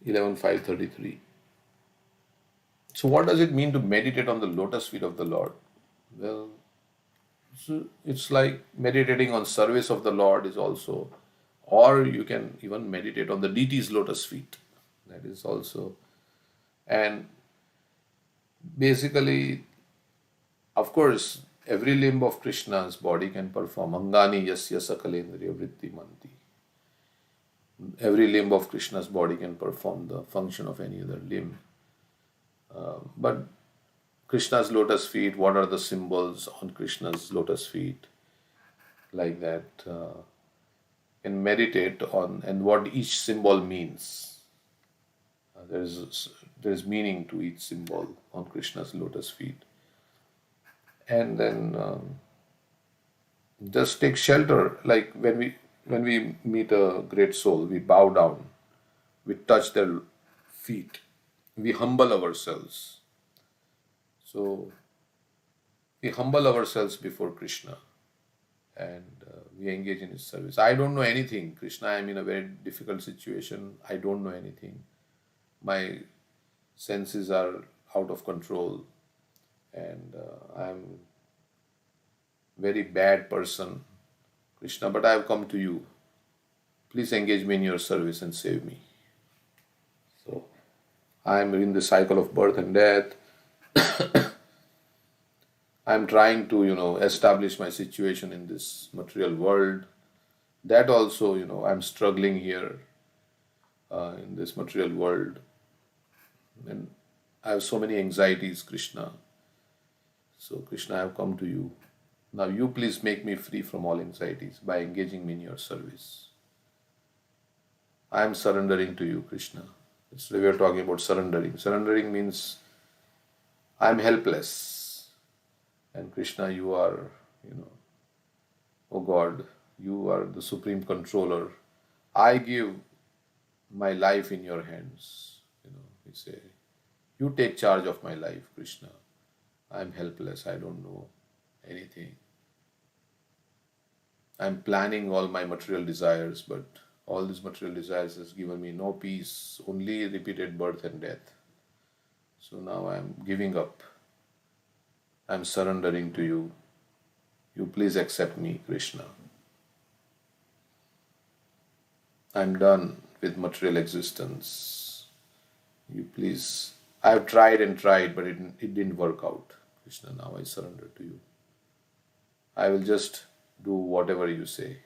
[SPEAKER 1] 11.533. So what does it mean to meditate on the lotus feet of the Lord? Well, it's like meditating on service of the Lord is also, or you can even meditate on the deity's lotus feet. That is also, and basically, of course, every limb of Krishna's body can perform Angani Yasya Sakalendriya Vritti Manti. Every limb of Krishna's body can perform the function of any other limb. But Krishna's lotus feet, what are the symbols on Krishna's lotus feet? Like that, and meditate on and what each symbol means. There is meaning to each symbol on Krishna's lotus feet. And then just take shelter. Like when we meet a great soul, we bow down, we touch their feet, we humble ourselves. So we humble ourselves before Krishna, and we engage in his service. I don't know anything, Krishna. I am in a very difficult situation. I don't know anything. My senses are out of control, and I am very bad person, Krishna, but I have come to you. Please engage me in your service and save me. So I am in the cycle of birth and death. I am trying to, establish my situation in this material world. That also, I'm struggling here in this material world. And I have so many anxieties, Krishna. So, Krishna, I have come to you. Now, you please make me free from all anxieties by engaging me in your service. I am surrendering to you, Krishna. Yesterday we are talking about surrendering. Surrendering means I am helpless. And Krishna, you are, oh God, you are the supreme controller. I give my life in your hands. We say, you take charge of my life, Krishna. I'm helpless. I don't know anything. I'm planning all my material desires, but all these material desires has given me no peace, only repeated birth and death. So now I'm giving up. I'm surrendering to you. You please accept me, Krishna. I'm done with material existence. You please. I've tried and tried, but it didn't work out. Krishna, now I surrender to you. I will just do whatever you say.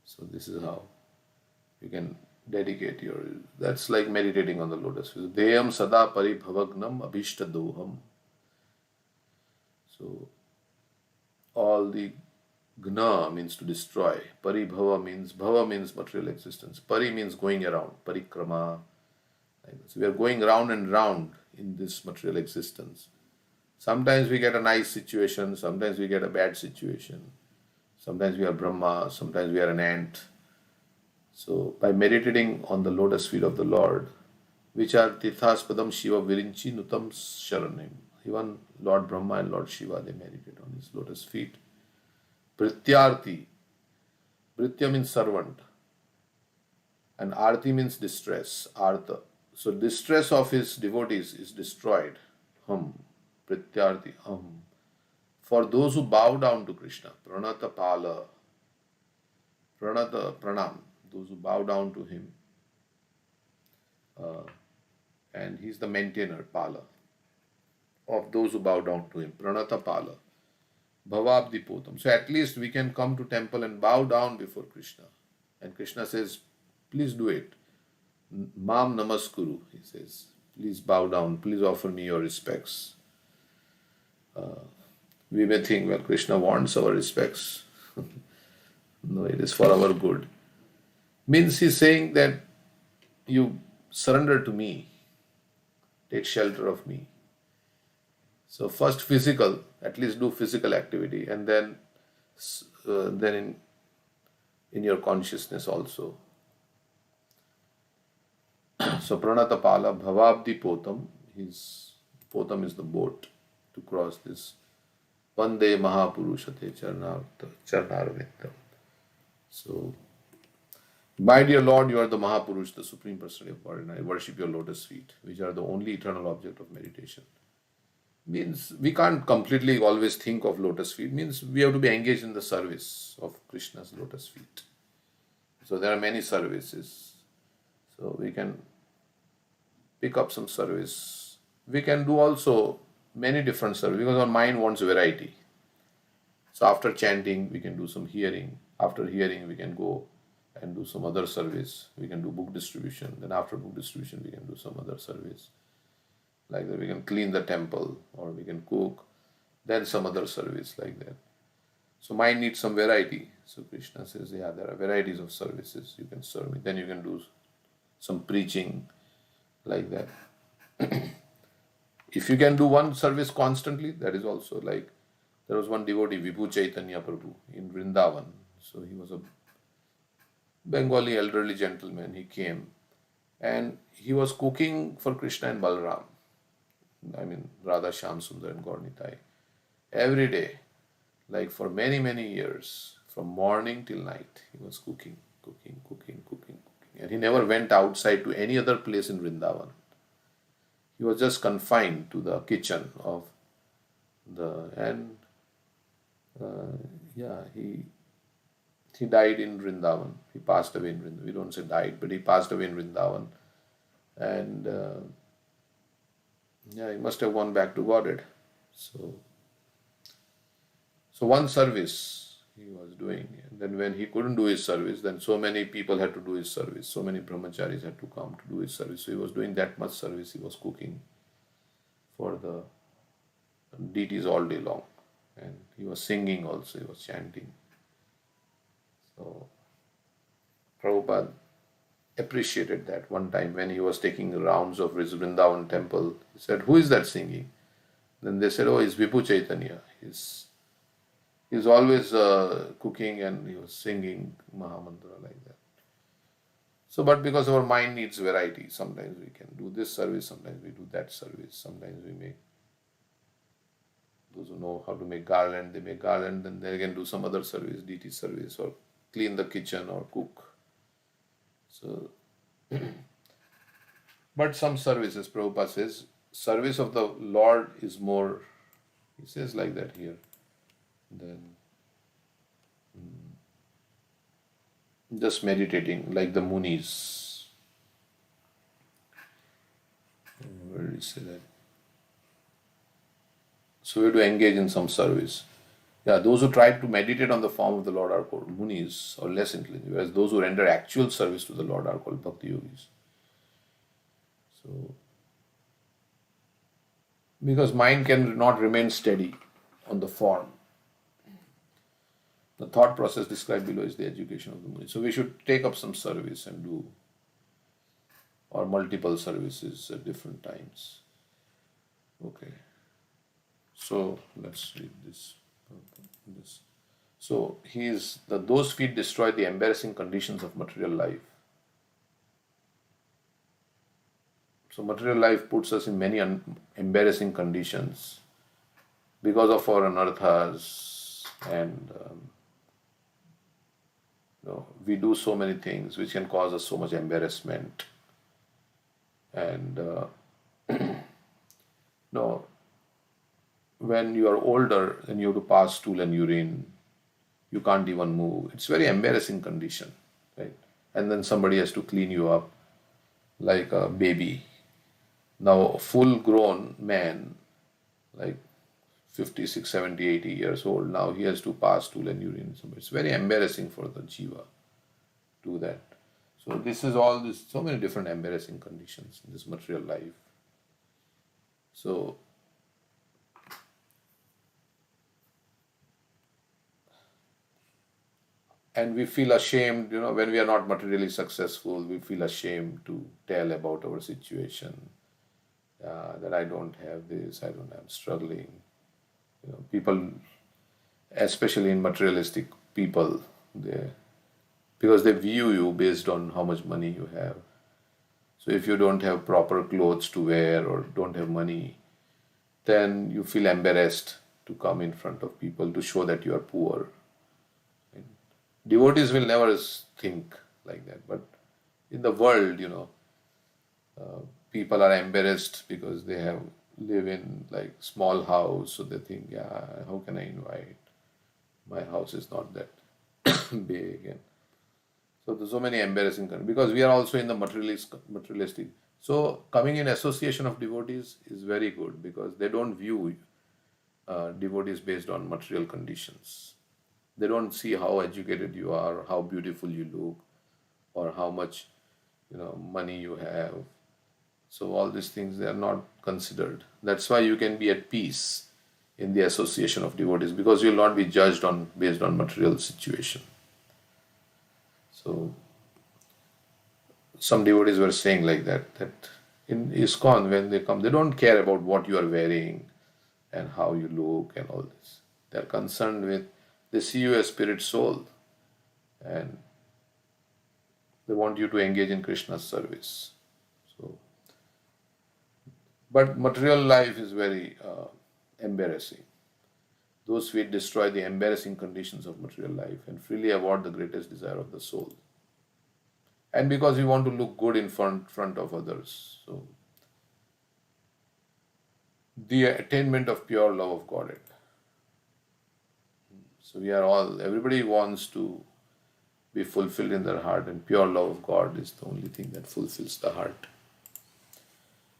[SPEAKER 1] So this is how you can dedicate your. That's like meditating on the lotus feet. Deyam sada paribhavagnam abhishtadoham. So all the gna means to destroy. Bhava means material existence. Pari means going around. Parikrama. So we are going round and round in this material existence. Sometimes we get a nice situation, sometimes we get a bad situation. Sometimes we are Brahma, sometimes we are an ant. So by meditating on the lotus feet of the Lord, which are Tirthaspadam Shiva Virinchi Nutam Sharanim. Even Lord Brahma and Lord Shiva, they meditate on his lotus feet. Prityarthi. Pritya means servant. And Arti means distress. Artha. So distress of his devotees is destroyed. Prityarthi. For those who bow down to Krishna. Pranata Pala. Pranata Pranam. Those who bow down to him. And he's the maintainer, Pala, of those who bow down to him. Pranata Pala. Bhavabdi Potam. So at least we can come to temple and bow down before Krishna. And Krishna says, please do it. Mam Namaskuru, he says. Please bow down. Please offer me your respects. We may think, well, Krishna wants our respects. No, it is for our good. Means he's saying that you surrender to me. Take shelter of me. So first physical, at least do physical activity, and then in your consciousness also. So Pranata Pala Bhavabdi Potam, his Potam is the boat to cross this Vande Mahapurushate Charnarvitam. So, my dear Lord, you are the Mahapurush, the Supreme Personality of God, and I worship your lotus feet, which are the only eternal object of meditation. Means we can't completely always think of lotus feet, means we have to be engaged in the service of Krishna's lotus feet. So there are many services. So we can pick up some service. We can do also many different services because our mind wants variety. So after chanting, we can do some hearing. After hearing, we can go and do some other service. We can do book distribution. Then after book distribution, we can do some other service. Like that, we can clean the temple or we can cook. Then some other service like that. So mind needs some variety. So Krishna says, yeah, there are varieties of services. You can serve me. Then you can do some preaching like that. If you can do one service constantly, that is also like, there was one devotee, Vibhu Chaitanya Prabhu, in Vrindavan. So he was a Bengali elderly gentleman. He came and he was cooking for Krishna and Balaram. I mean, Radha Shyam Sundar and Gaur Nitai. Every day, like for many, many years, from morning till night, he was cooking. And he never went outside to any other place in Vrindavan. He was just confined to the kitchen of he died in Vrindavan. He passed away in Vrindavan. We don't say died, but he passed away in Vrindavan. And he must have gone back to Godhead. So one service he was doing. And then when he couldn't do his service, then so many people had to do his service. So many brahmacharis had to come to do his service. So he was doing that much service. He was cooking for the deities all day long. And he was singing also. He was chanting. So Prabhupada appreciated that. One time when he was taking the rounds of his Vrindavan temple, he said, who is that singing? Then they said, oh, it's Vibhu Chaitanya. He's always cooking and he was singing Mahamantra like that. So, but because our mind needs variety, sometimes we can do this service, sometimes we do that service, sometimes we make Those who know how to make garland, they make garland, then they can do some other service, deity service, or clean the kitchen or cook. So, but some services, Prabhupada says, service of the Lord is more, he says like that here, than just meditating like the Munis. Where did he say that? So we have to engage in some service. Yeah, those who try to meditate on the form of the Lord are called Munis or less intelligent, whereas those who render actual service to the Lord are called Bhakti Yogis. So, because mind can not remain steady on the form. The thought process described below is the education of the Munis. So we should take up some service and do, or multiple services at different times. Okay. So let's read this. So those feet destroy the embarrassing conditions of material life. So material life puts us in many embarrassing conditions because of our anarthas, and we do so many things which can cause us so much embarrassment. And no, when you are older and you have to pass stool and urine, you can't even move. It's very embarrassing condition, right? And then somebody has to clean you up like a baby. Now a full grown man, like 56, 70, 80 years old, now he has to pass stool and urine. So it's very embarrassing for the jiva to do that. So this is all this, so many different embarrassing conditions in this material life. So and we feel ashamed, when we are not materially successful, we feel ashamed to tell about our situation, that I don't have this, I'm struggling. People, especially in materialistic people, because they view you based on how much money you have. So if you don't have proper clothes to wear or don't have money, then you feel embarrassed to come in front of people to show that you are poor. Devotees will never think like that, but in the world, people are embarrassed because they live in like small house, so they think, yeah, how can I invite? My house is not that big, and so there's so many embarrassing because we are also in the materialistic. So coming in association of devotees is very good because they don't view devotees based on material conditions. They don't see how educated you are, how beautiful you look, or how much money you have. So all these things, they are not considered. That's why you can be at peace in the association of devotees, because you will not be judged based on material situation. So some devotees were saying like that in ISKCON, when they come, they don't care about what you are wearing and how you look and all this. They are concerned with, they see you as spirit soul, and they want you to engage in Krishna's service. So, but material life is very embarrassing. Those feet destroy the embarrassing conditions of material life and freely award the greatest desire of the soul. And because we want to look good in front of others. So, the attainment of pure love of Godhead. So everybody wants to be fulfilled in their heart, and pure love of God is the only thing that fulfills the heart.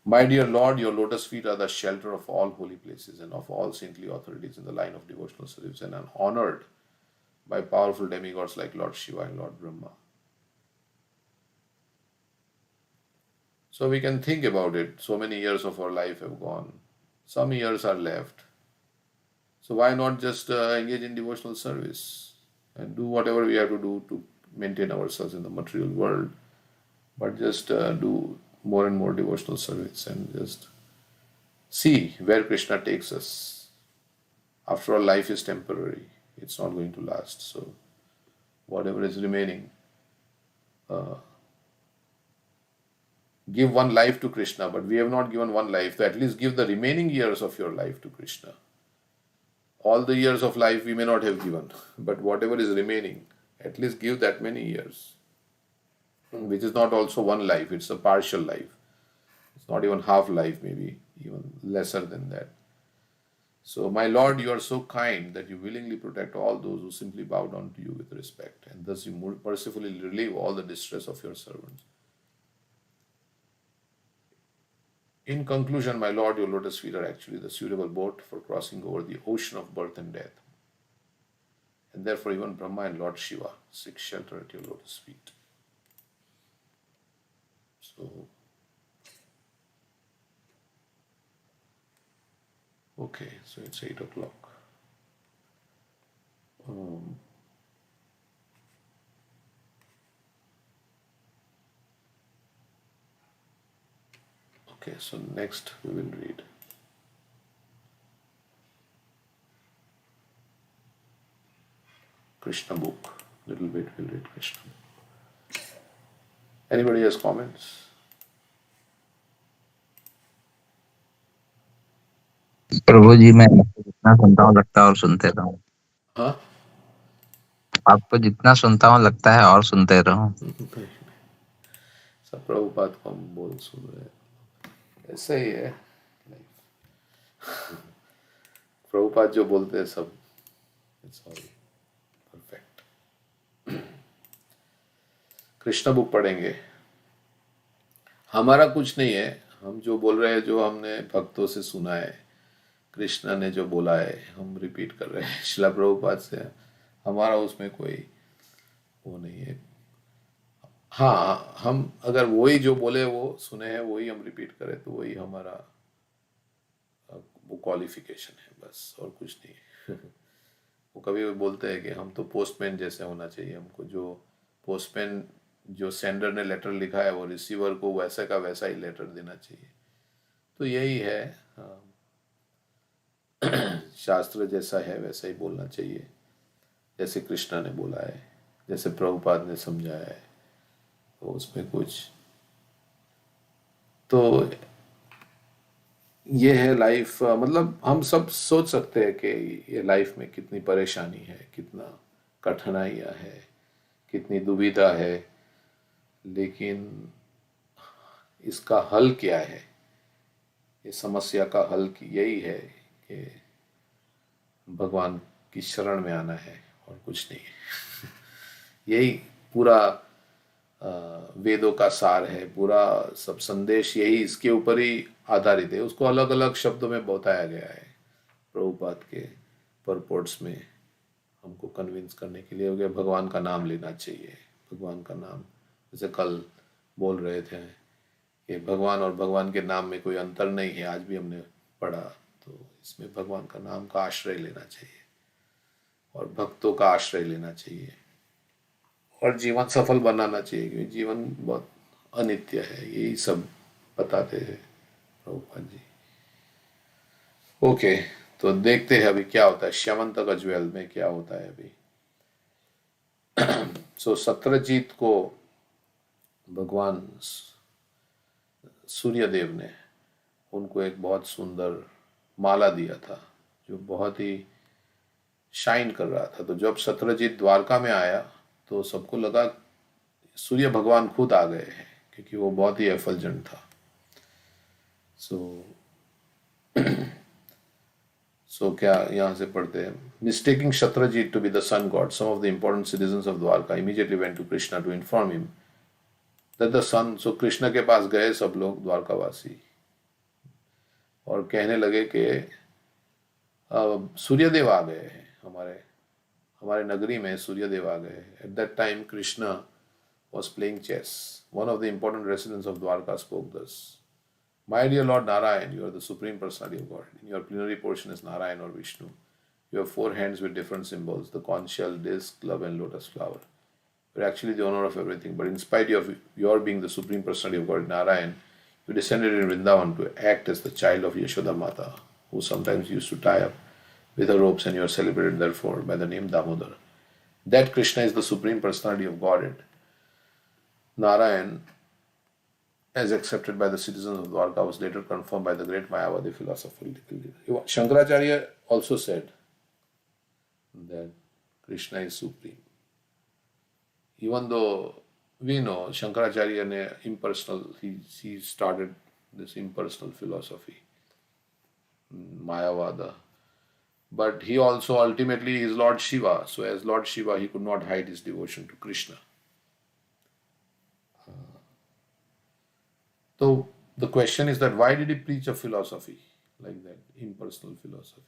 [SPEAKER 1] My dear Lord, your lotus feet are the shelter of all holy places and of all saintly authorities in the line of devotional service, and are honored by powerful demigods like Lord Shiva and Lord Brahma. So we can think about it. So many years of our life have gone. Some years are left. So why not just engage in devotional service and do whatever we have to do to maintain ourselves in the material world, but just do more and more devotional service and just see where Krishna takes us. After all, life is temporary. It's not going to last. So whatever is remaining, give one life to Krishna, but we have not given one life, so at least give the remaining years of your life to Krishna. All the years of life we may not have given, but whatever is remaining, at least give that many years, which is not also one life, it's a partial life. It's not even half life, maybe even lesser than that. So, my Lord, you are so kind that you willingly protect all those who simply bow down to you with respect, and thus you mercifully relieve all the distress of your servants. In conclusion, my Lord, your lotus feet are actually the suitable boat for crossing over the ocean of birth and death. And therefore, even Brahma and Lord Shiva seek shelter at your lotus feet. So, okay, so it's 8 o'clock. Okay, so next we will read Krishna book. Little bit we'll read Krishna book. Anybody has comments?
[SPEAKER 3] प्रभु जी मैं जितना सुनता हूँ लगता है और सुनते रहूं।
[SPEAKER 1] हाँ?
[SPEAKER 3] आपको जितना सुनता हूँ लगता है और सुनते रहूं।
[SPEAKER 1] सब प्रभुपाद को हम बोल सुन रहे हैं, ऐसा ही है। प्रभुपाद जो बोलते हैं सब it's all perfect. Krishna book पढ़ेंगे। हमारा कुछ नहीं है, हम जो बोल रहे हैं, जो हमने भक्तों से सुना है, कृष्णा ने जो बोला है हम रिपीट कर रहे हैं शिला प्रभुपाद से। हमारा उसमें कोई वो नहीं है। हाँ, हम अगर वही जो बोले वो सुने हैं वही हम रिपीट करें तो वही हमारा वो क्वालिफिकेशन है, बस और कुछ नहीं है। वो कभी बोलते हैं कि हम तो पोस्टमैन जैसे होना चाहिए, हमको जो पोस्टमैन जो सेंडर ने लेटर लिखा है वो रिसीवर को वैसा का वैसा ही लेटर देना चाहिए। तो यही है, शास्त्र जैसा है वैसा ही बोलना चाहिए, जैसे कृष्णा ने बोला है, जैसे प्रभुपाद ने समझाया है, तो उसमें कुछ तो ये है लाइफ। मतलब हम सब सोच सकते हैं कि ये लाइफ में कितनी परेशानी है, कितना कठिनाइयाँ है, कितनी दुविधा है, लेकिन इसका हल क्या है? ये समस्या का हल यही है कि भगवान की शरण में आना है और कुछ नहीं है। यही पूरा वेदों का सार है, पूरा सब संदेश यही इसके ऊपर ही आधारित है। उसको अलग अलग शब्दों में बताया गया है प्रभुपाद के परपोर्ट्स में, हमको कन्विंस करने के लिए हो गया भगवान का नाम लेना चाहिए। भगवान का नाम, जैसे कल बोल रहे थे कि भगवान और भगवान के नाम में कोई अंतर नहीं है, आज भी हमने पढ़ा, तो इसमें भगवान का नाम का आश्रय लेना चाहिए और भक्तों का आश्रय लेना चाहिए और जीवन सफल बनाना चाहिए, क्योंकि जीवन बहुत अनित्य है। यही सब बताते हैं प्रभुपाद जी। ओके, तो देखते हैं अभी क्या होता है श्यामंत का ज्वेल में क्या होता है अभी। सो सत्रजीत को भगवान सूर्यदेव ने उनको एक बहुत सुंदर माला दिया था जो बहुत ही शाइन कर रहा था। तो जब सत्रजीत द्वारका में आया तो सबको लगा सूर्य भगवान खुद आ गए हैं, क्योंकि वो बहुत ही एफल्जेंट था। सो क्या यहाँ से पढ़ते हैं, mistaking Shatrajit to be the sun god, some of the important citizens of Dwarka immediately went to Krishna to inform him that the sun, so Krishna के पास गए सब लोग द्वारकावासी और कहने लगे कि सूर्यदेव आ गए हैं, हमारे नगरी में सूर्यदेव आ गए। At that time Krishna was playing chess. One of the important residents of Dwarka spoke thus: My dear Lord Narayan, you are the Supreme Personality of God. In your plenary portion is Narayan or Vishnu. You have 4 hands with different symbols: the conch shell, disc, club, and lotus flower. You are actually the owner of everything, but in spite of your being the Supreme Personality of God, Narayan, you descended in Vrindavan to act as the child of Yashoda Mata, who sometimes used to tie up with her ropes, and you are celebrated therefore by the name Damodar. That Krishna is the Supreme Personality of Godhead. Narayan, as accepted by the citizens of Dwarka, was later confirmed by the great Mayavadi philosopher. Shankaracharya also said that Krishna is supreme. Even though we know Shankaracharya impersonal, he started this impersonal philosophy, Mayavada. But he also ultimately is Lord Shiva. So as Lord Shiva, he could not hide his devotion to Krishna. So the question is that why did he preach a philosophy like that, impersonal philosophy?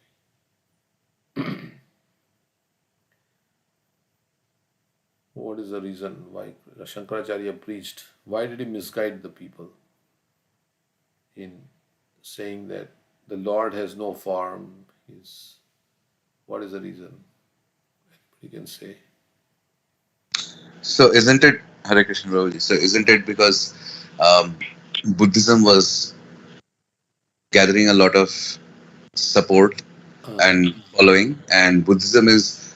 [SPEAKER 1] What is the reason why Shankaracharya preached? Why did he misguide the people in saying that the Lord has no form? What is the reason? You can say.
[SPEAKER 4] So isn't it Hare Krishna Prabhuji? So isn't it because um, Buddhism was gathering a lot of support
[SPEAKER 1] Uh,
[SPEAKER 4] and following, and Buddhism is,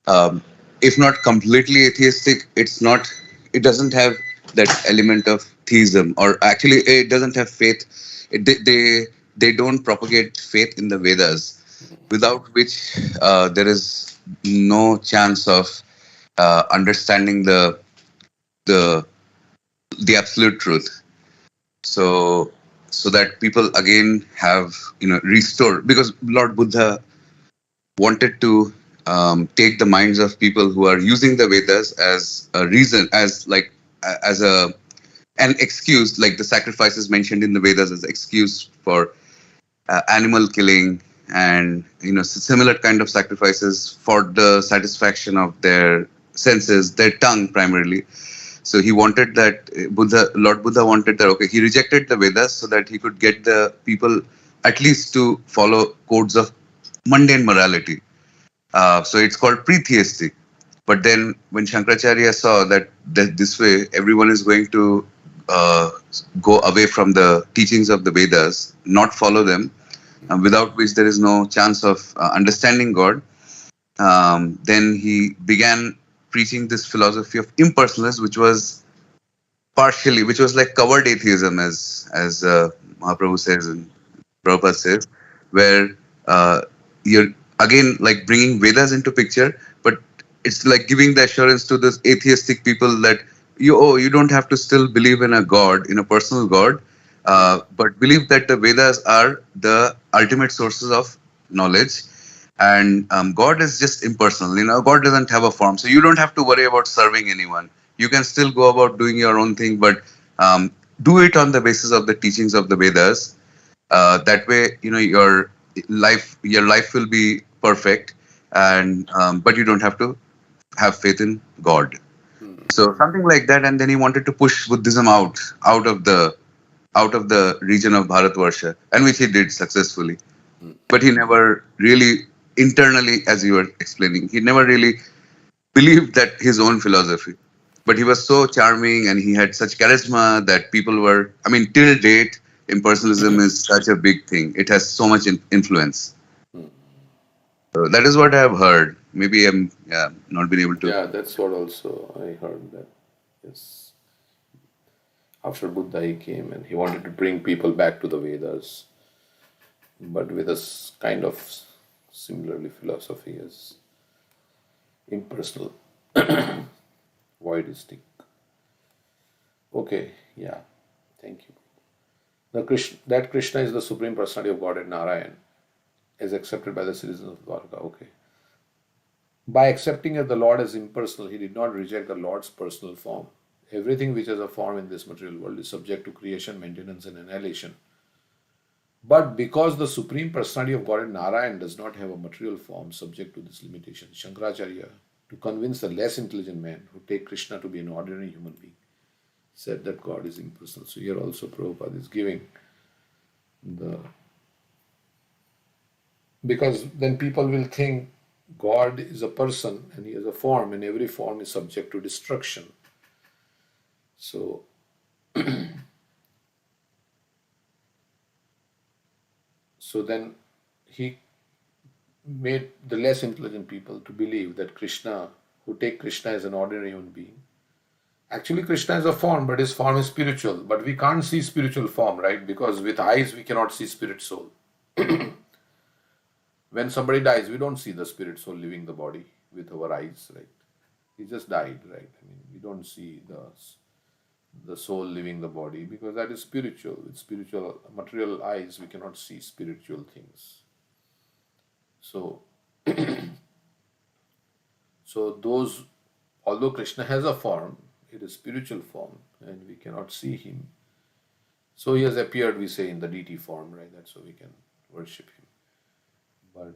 [SPEAKER 4] um, if not completely atheistic, it doesn't have that element of theism, or actually, it doesn't have faith. They don't propagate faith in the Vedas, without which there is no chance of understanding the the absolute truth. So so that people again have restored, because Lord Buddha wanted to take the minds of people who are using the Vedas as a reason, as a an excuse, like the sacrifices mentioned in the Vedas as excuse for animal killing, and similar kind of sacrifices for the satisfaction of their senses, their tongue primarily. So he wanted that Lord Buddha wanted that. Okay, he rejected the Vedas so that he could get the people at least to follow codes of mundane morality. So it's called pre-theistic. But then when Shankaracharya saw that this way everyone is going to uh, go away from the teachings of the Vedas, not follow them, without which there is no chance of understanding God, then he began preaching this philosophy of impersonalism, which was like covered atheism, as Mahaprabhu says and Prabhupada says, where you're again like bringing Vedas into picture, but it's like giving the assurance to this atheistic people that you don't have to still believe in a God, in a personal God, but believe that the Vedas are the ultimate sources of knowledge, and God is just impersonal. God doesn't have a form, so you don't have to worry about serving anyone. You can still go about doing your own thing, but do it on the basis of the teachings of the Vedas. That way, your life will be perfect, and but you don't have to have faith in God. So something like that, and then he wanted to push Buddhism out of the region of Bharatvarsha, and which he did successfully. But he never really internally, as you were explaining, he never really believed that his own philosophy. But he was so charming and he had such charisma that people were, I mean, till date, impersonalism is such a big thing. It has so much influence. So that is what I have heard. Maybe I'm not been able to.
[SPEAKER 1] yeah, that's what also I heard that. Yes, after Buddha he came and he wanted to bring people back to the Vedas, but with a kind of similarly philosophy as impersonal, voidistic. Okay, yeah, thank you. That Krishna is the Supreme Personality of Godhead Narayan, is accepted by the citizens of Dwarka. Okay. By accepting that the Lord as impersonal, he did not reject the Lord's personal form. Everything which has a form in this material world is subject to creation, maintenance, and annihilation. But because the Supreme Personality of Godhead Narayan does not have a material form subject to this limitation, Shankaracharya, to convince the less intelligent men who take Krishna to be an ordinary human being, said that God is impersonal. So here also Prabhupada is giving because then people will think God is a person and he has a form, and every form is subject to destruction. So then he made the less intelligent people to believe that Krishna, who take Krishna as an ordinary human being, actually Krishna is a form, but his form is spiritual. But we can't see spiritual form, right? Because with eyes we cannot see spirit soul. When somebody dies, we don't see the spirit soul leaving the body with our eyes, right? He just died, right? I mean, we don't see the soul leaving the body because that is spiritual. With spiritual material eyes, we cannot see spiritual things. So, so those, although Krishna has a form, it is spiritual form, and we cannot see him. So he has appeared, we say, in the deity form, right? That's so we can worship him. But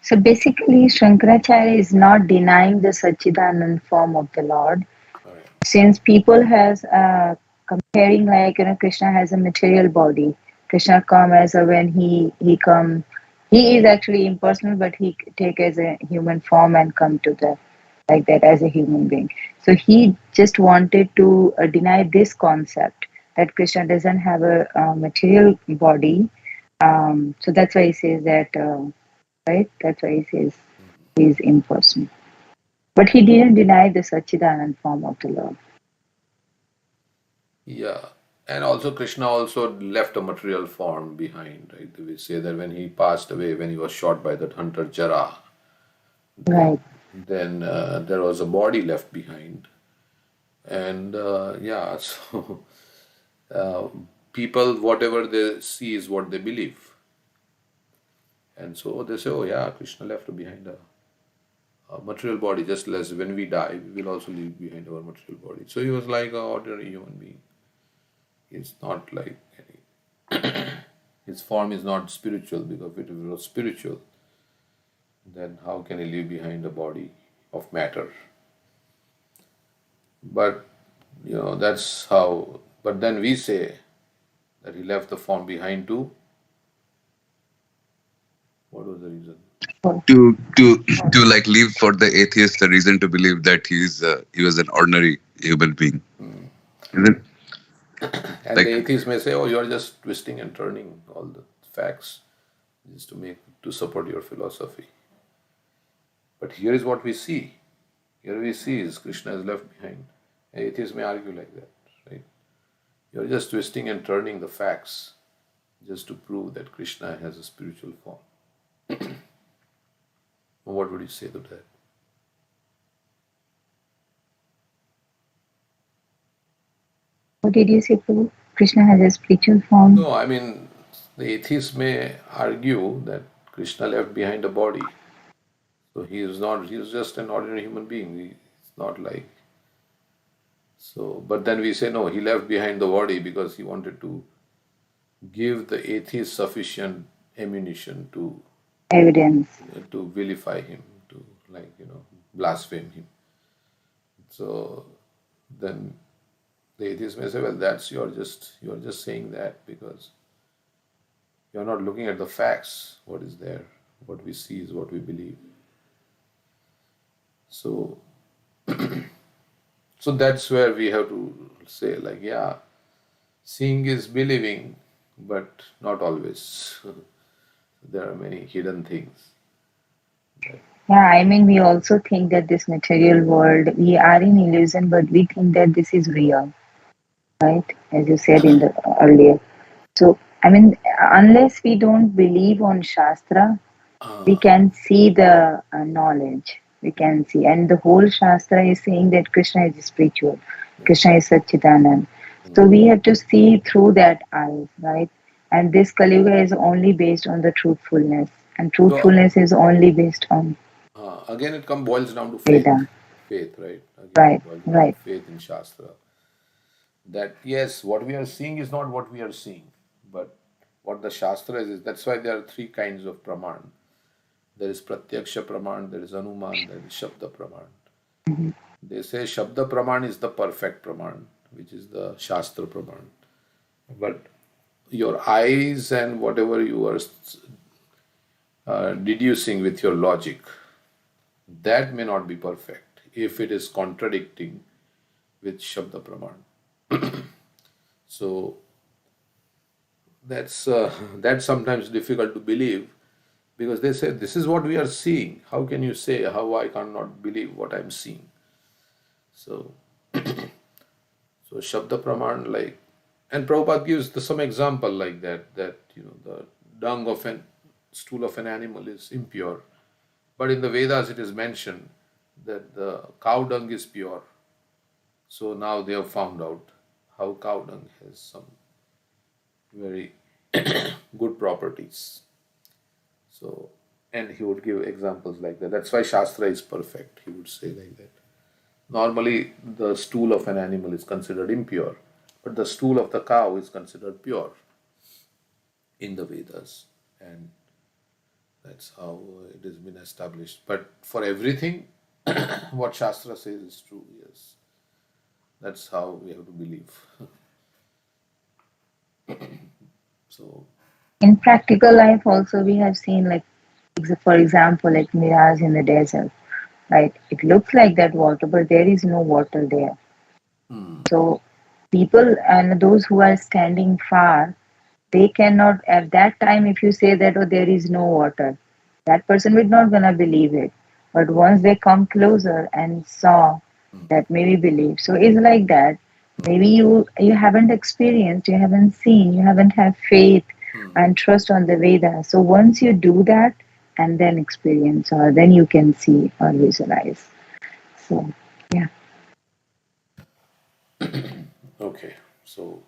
[SPEAKER 2] So basically, Shankaracharya is not denying the Sachidanand form of the Lord.
[SPEAKER 1] all right.
[SPEAKER 2] Since people has comparing, like, Krishna has a material body. Krishna come as a, when he come, he is actually impersonal, but he take as a human form and come to the, like that, as a human being. So he just wanted to deny this concept that Krishna doesn't have a material body. So that's why he says that, right? That's why he says he is impersonal. But he didn't deny the Sachidanand form of the Lord.
[SPEAKER 1] Yeah, and also Krishna also left a material form behind, right? We say that when he passed away, when he was shot by that hunter Jara,
[SPEAKER 2] Right.
[SPEAKER 1] then there was a body left behind, and yeah, so people, whatever they see is what they believe, and so they say, oh yeah, Krishna left behind a material body, just as when we die, we will also leave behind our material body. So he was like an ordinary human being. It's not like any, his form is not spiritual, because if it was spiritual, then how can he leave behind a body of matter? But that's how. But then we say that he left the form behind too. What was the reason?
[SPEAKER 4] To like leave for the atheist the reason to believe that he was an ordinary human being. Is it
[SPEAKER 1] And the
[SPEAKER 4] like
[SPEAKER 1] atheist may say, "Oh, you are just twisting and turning all the facts just to support your philosophy." But here is what we see. Here we see is Krishna is left behind. Atheists may argue like that, right? You're just twisting and turning the facts just to prove that Krishna has a spiritual form. What would you say to that?
[SPEAKER 2] What did you say, Prabhu? Krishna has a spiritual form.
[SPEAKER 1] No, I mean, the atheists may argue that Krishna left behind a body. So he is not, he is just an ordinary human being. It's not like. So, but then we say, no, he left behind the body because he wanted to give the atheist sufficient ammunition
[SPEAKER 2] Evidence.
[SPEAKER 1] to vilify him, to blaspheme him. So then the atheist may say, well, you're just saying that because you're not looking at the facts, what is there, what we see is what we believe. So so that's where we have to say, like, yeah, seeing is believing, but not always. There are many hidden things.
[SPEAKER 2] Yeah, I mean, we also think that this material world, we are in illusion, but we think that this is real, right? As you said in the earlier. So, I mean, unless we don't believe on Shastra, we can see the knowledge. We can see, and the whole Shastra is saying that Krishna is spiritual, Krishna is Satchidanand. So we have to see through that eyes, right? And this Kali Yuga is only based on the truthfulness, and
[SPEAKER 1] So
[SPEAKER 2] truthfulness is only based on
[SPEAKER 1] again, it boils down to faith.
[SPEAKER 2] Veda.
[SPEAKER 1] Faith, right? Again,
[SPEAKER 2] Right,
[SPEAKER 1] it boils down to
[SPEAKER 2] right.
[SPEAKER 1] faith in Shastra. That yes, what we are seeing is not what we are seeing, but what the Shastra is. That's why there are three kinds of Praman. There is Pratyaksha Praman, there is Anuman, there is Shabda Praman. They say Shabda Praman is the perfect Praman, which is the Shastra Praman. But your eyes and whatever you are deducing with your logic, that may not be perfect if it is contradicting with Shabda Praman. So that's sometimes difficult to believe because they say this is what we are seeing. How can you say how I cannot believe what I'm seeing? So Shabda Praman, like, and Prabhupada gives some example like that the dung of an stool of an animal is impure. But in the Vedas it is mentioned that the cow dung is pure. So now they have found out how cow dung has some very good properties. So, and he would give examples like that. That's why Shastra is perfect. He would say like that. Normally, the stool of an animal is considered impure, but the stool of the cow is considered pure in the Vedas. And that's how it has been established. But for everything, what Shastra says is true, yes. That's how we have to believe. So,
[SPEAKER 2] In practical life, also, we have seen, like, for example, like mirage in the desert, right? It looks like that water, but there is no water there. So, people and those who are standing far, they cannot, at that time, if you say that, oh, there is no water, that person will not gonna believe it. But once they come closer and saw, that maybe believe. So it's like that. Maybe you haven't experienced, you haven't seen, you haven't had faith and trust on the Vedas. So once you do that and then experience, or then you can see or visualize. So yeah.
[SPEAKER 1] okay. So,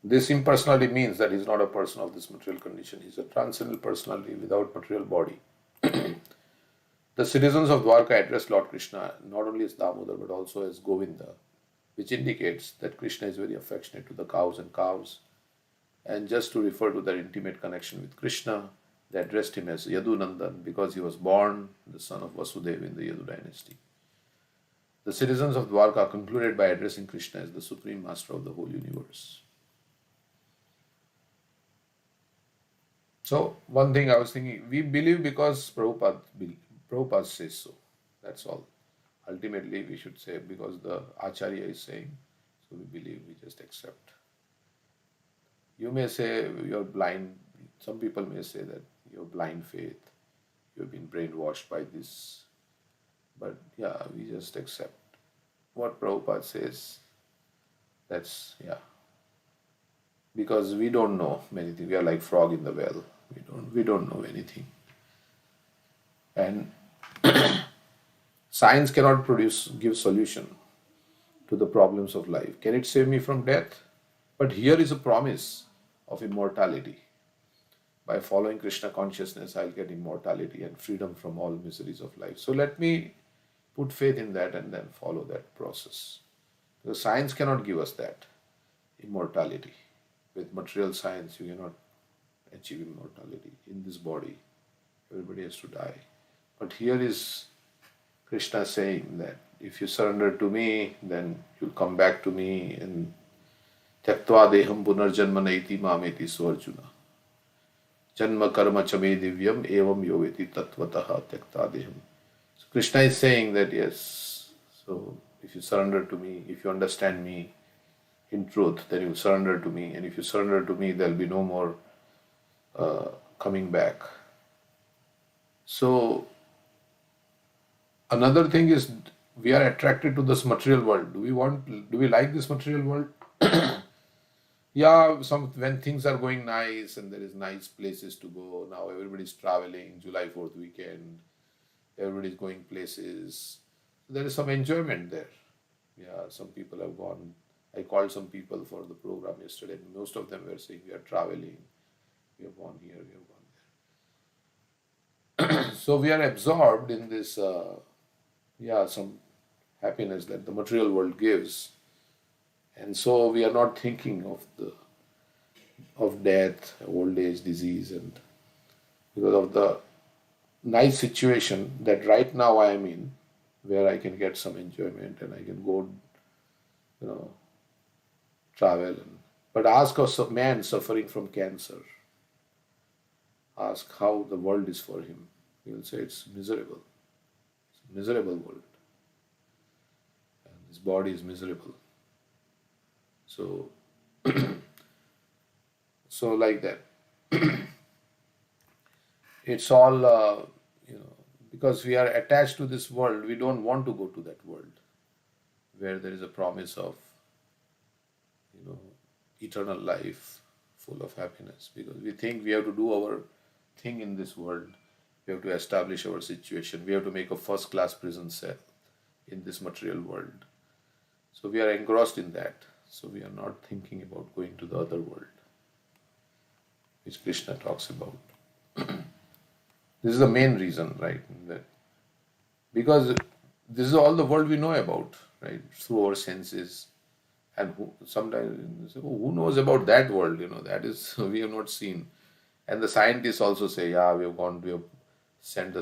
[SPEAKER 1] this impersonality means that he's not a person of this material condition. He's a transcendental personality without material body. The citizens of Dwarka address Lord Krishna not only as Damodar but also as Govinda, which indicates that Krishna is very affectionate to the cows and calves. And just to refer to their intimate connection with Krishna, they addressed him as Yadunandan because he was born the son of Vasudeva in the Yadu dynasty. The citizens of Dwarka concluded by addressing Krishna as the supreme master of the whole universe. So, one thing I was thinking, we believe because Prabhupada says so. That's all. Ultimately, we should say because the Acharya is saying, so we believe, we just accept. You may say you're blind, some people may say that you're blind faith, you've been brainwashed by this. But yeah, we just accept what Prabhupada says. That's, yeah. Because we don't know many things. We are like frog in the well. We don't know anything. And science cannot give solution to the problems of life. Can it save me from death? But here is a promise of immortality. By following Krishna consciousness, I'll get immortality and freedom from all miseries of life. So let me put faith in that and then follow that process. Because science cannot give us that immortality. With material science, you cannot achieve immortality in this body. Everybody has to die. But here is Krishna saying that if you surrender to me, then you'll come back to me and Tyaktva deham punarjanma naiti mameti swarjuna. Janma karma chame divyam evam yoveti tatvataha tyakta deham. So Krishna is saying that yes, so if you surrender to me, if you understand me in truth, then you surrender to me. And if you surrender to me, there'll be no more coming back. So another thing is we are attracted to this material world. Do we like this material world? Yeah, when things are going nice and there is nice places to go. Now everybody's traveling, July 4th weekend, everybody's going places. There is some enjoyment there. Yeah, some people have gone. I called some people for the program yesterday. Most of them were saying we are traveling, we have gone here, we have gone there. So we are absorbed in this, some happiness that the material world gives. And so we are not thinking of death, old age, disease, and because of the nice situation that right now I am in, where I can get some enjoyment and I can go, travel. But ask a man suffering from cancer, ask how the world is for him. He will say it's miserable. It's a miserable world. And his body is miserable. So, so like that. It's all, because we are attached to this world, we don't want to go to that world where there is a promise of, eternal life full of happiness. Because we think we have to do our thing in this world. We have to establish our situation. We have to make a first-class prison cell in this material world. So we are engrossed in that. So we are not thinking about going to the other world, which Krishna talks about. This is the main reason, right? That because this is all the world we know about, right? Through our senses. And sometimes, who knows about that world? That is, we have not seen. And the scientists also say, yeah, we have sent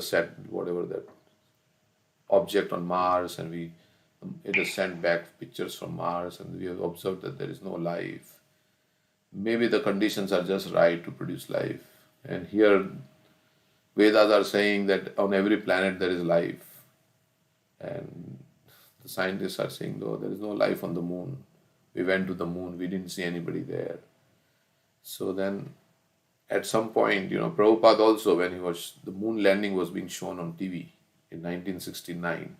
[SPEAKER 1] whatever that object on Mars, and it has sent back pictures from Mars, and we have observed that there is no life. Maybe the conditions are just right to produce life. And here, Vedas are saying that on every planet there is life. And the scientists are saying, though, there is no life on the moon. We went to the moon, we didn't see anybody there. So then, at some point, Prabhupada also, when the moon landing was being shown on TV in 1969,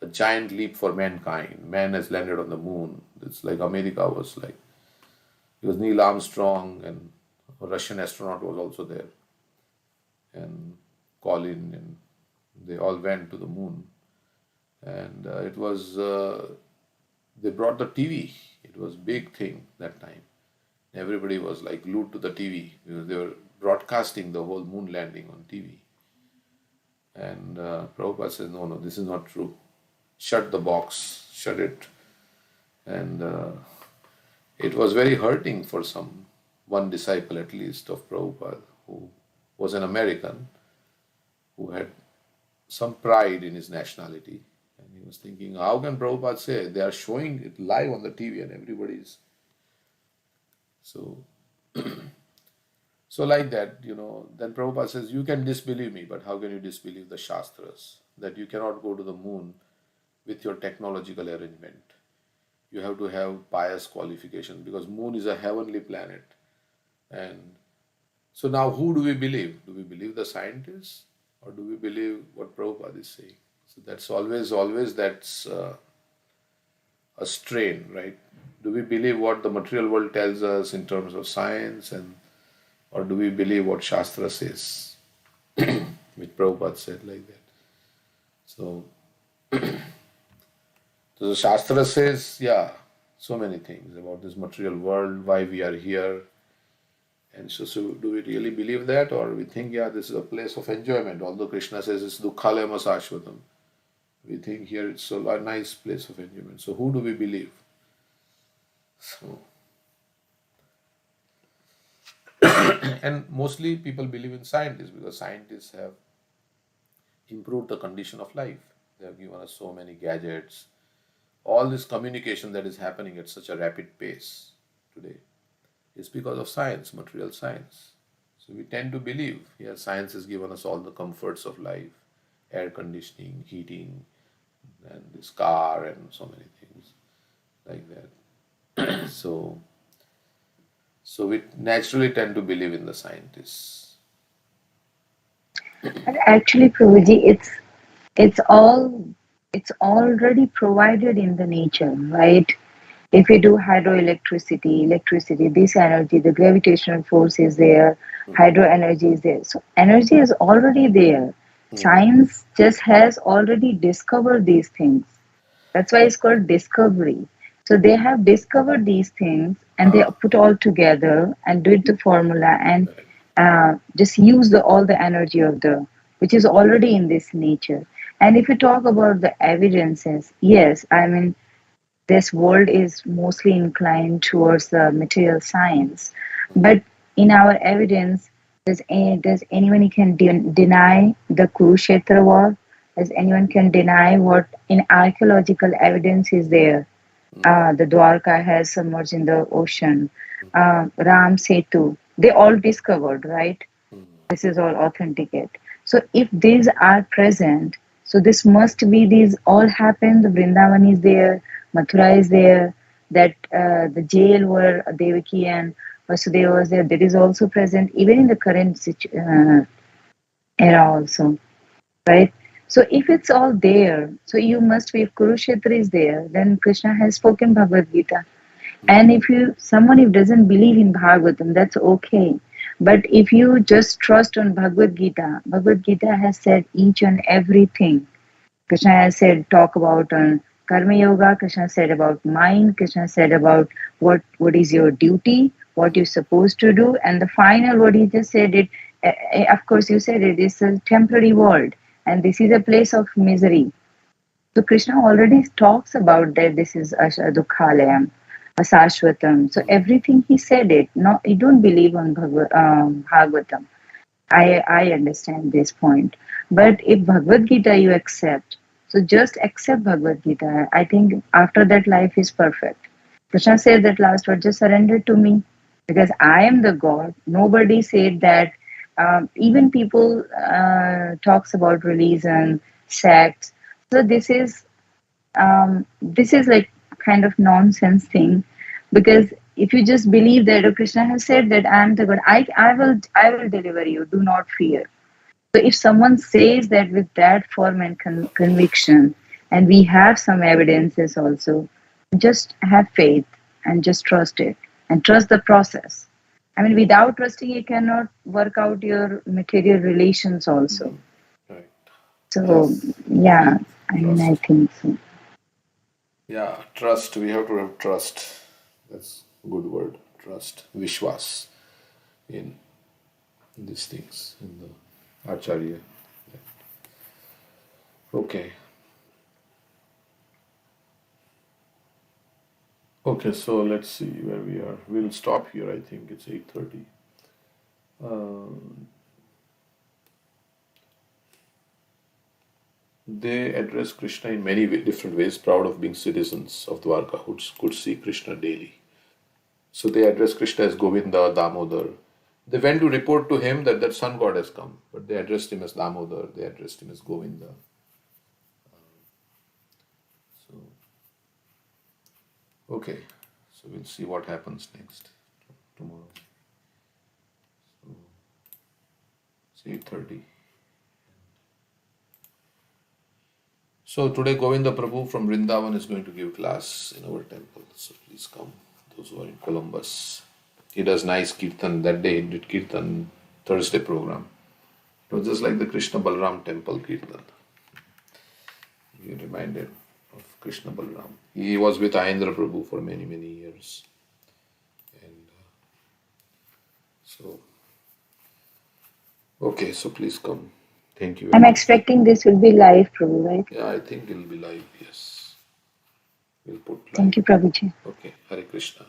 [SPEAKER 1] a giant leap for mankind. Man has landed on the moon. It's like America was like, it was Neil Armstrong, and a Russian astronaut was also there, and Colin, and they all went to the moon. And it was, they brought the TV. It was a big thing that time. Everybody was like glued to the TV because they were broadcasting the whole moon landing on TV. And Prabhupada says, no, this is not true. Shut the box, shut it. And it was very hurting for one disciple at least of Prabhupada, who was an American, who had some pride in his nationality. And he was thinking, how can Prabhupada say they are showing it live on the TV and everybody's. So, so like that, then Prabhupada says, you can disbelieve me, but how can you disbelieve the Shastras? That you cannot go to the moon with your technological arrangement. You have to have pious qualifications because moon is a heavenly planet. And so now who do we believe? Do we believe the scientists or do we believe what Prabhupada is saying? So that's always that's a strain, right? Do we believe what the material world tells us in terms of science, or do we believe what Shastra says, which Prabhupada said like that? So, so the Shastra says, yeah, so many things about this material world, why we are here. And so do we really believe that, or we think, yeah, this is a place of enjoyment, although Krishna says it's dukkhalayam sashvatam. We think here it's a nice place of enjoyment. So who do we believe? So, and mostly people believe in scientists because scientists have improved the condition of life. They have given us so many gadgets. All this communication that is happening at such a rapid pace today is because of science, material science. So we tend to believe, yeah, science has given us all the comforts of life, air conditioning, heating, and this car and so many things like that. So we naturally tend to believe in the scientists.
[SPEAKER 2] But actually, Prabhuji, it's already provided in the nature, right? If we do electricity, this energy, the gravitational force is there, hydro energy is there. So energy is already there. Science just has already discovered these things. That's why it's called discovery. So they have discovered these things and they put all together and did the formula and just use all the energy of which is already in this nature. And if you talk about the evidences, yes, I mean, this world is mostly inclined towards the material science. But in our evidence, does anyone who can deny the Kurukshetra war? Does anyone can deny what in archaeological evidence is there? The Dwarka has submerged in the ocean. Ram Setu, they all discovered, right? This is all authenticate. So if these are present, so this must be these all happened. The Vrindavan is there, Mathura is there, that the jail where Devaki and Vasudeva was there, that is also present, even in the current era also, right? So if it's all there, so you must be, if Kurukshetra is there, then Krishna has spoken Bhagavad Gita. And if someone who doesn't believe in Bhagavatam, that's okay. But if you just trust on Bhagavad Gita has said each and everything. Krishna has said, talk about karma yoga. Krishna said about mind. Krishna said about what is your duty, what you're supposed to do, and the final what he just said it. Of course, you said it is a temporary world, and this is a place of misery. So Krishna already talks about that. This is Dukhalayam, Asashwatam. So everything he said it. No, you don't believe on Bhagavatam. I understand this point. But if Bhagavad Gita you accept, so just accept Bhagavad Gita. I think after that life is perfect. Krishna said that last word, just surrender to me because I am the God. Nobody said that. Even people talks about religion, sects. So this is like kind of nonsense thing because if you just believe that Krishna has said that I am the God, I will deliver you. Do not fear. So if someone says that with that form and conviction, and we have some evidences also, just have faith and just trust it and trust the process. I mean, without trusting, you cannot work out your material relations also.
[SPEAKER 1] Right.
[SPEAKER 2] So
[SPEAKER 1] Yes.
[SPEAKER 2] yeah, I mean, I
[SPEAKER 1] Trust.
[SPEAKER 2] think so.
[SPEAKER 1] Yeah, trust. We have to have trust. That's a good word. Trust. Vishwas in these things, in the Acharya. Okay. Okay, so let's see where we are. We'll stop here. I think it's 8:30. They address Krishna in many different ways, proud of being citizens of Dwarka who could see Krishna daily. So they address Krishna as Govinda, Damodar. They went to report to him that sun god has come, but they addressed him as Damodar, they addressed him as Govinda. So, okay, so we'll see what happens next tomorrow. So, it's 8:30. So today Govinda Prabhu from Vrindavan is going to give class in our temple. So please come, those who are in Columbus. He does nice kirtan. That day he did kirtan Thursday program. It was just like the Krishna Balram temple kirtan. He reminded of Krishna Balram. He was with Ayendra Prabhu for many, many years. And so, okay, so please come. Thank you very
[SPEAKER 2] I'm
[SPEAKER 1] much.
[SPEAKER 2] expecting this will be live, Prabhu, right?
[SPEAKER 1] Yeah, I think it'll be live, yes. We'll put live.
[SPEAKER 2] Thank you, Prabhuji.
[SPEAKER 1] Okay, Hare Krishna.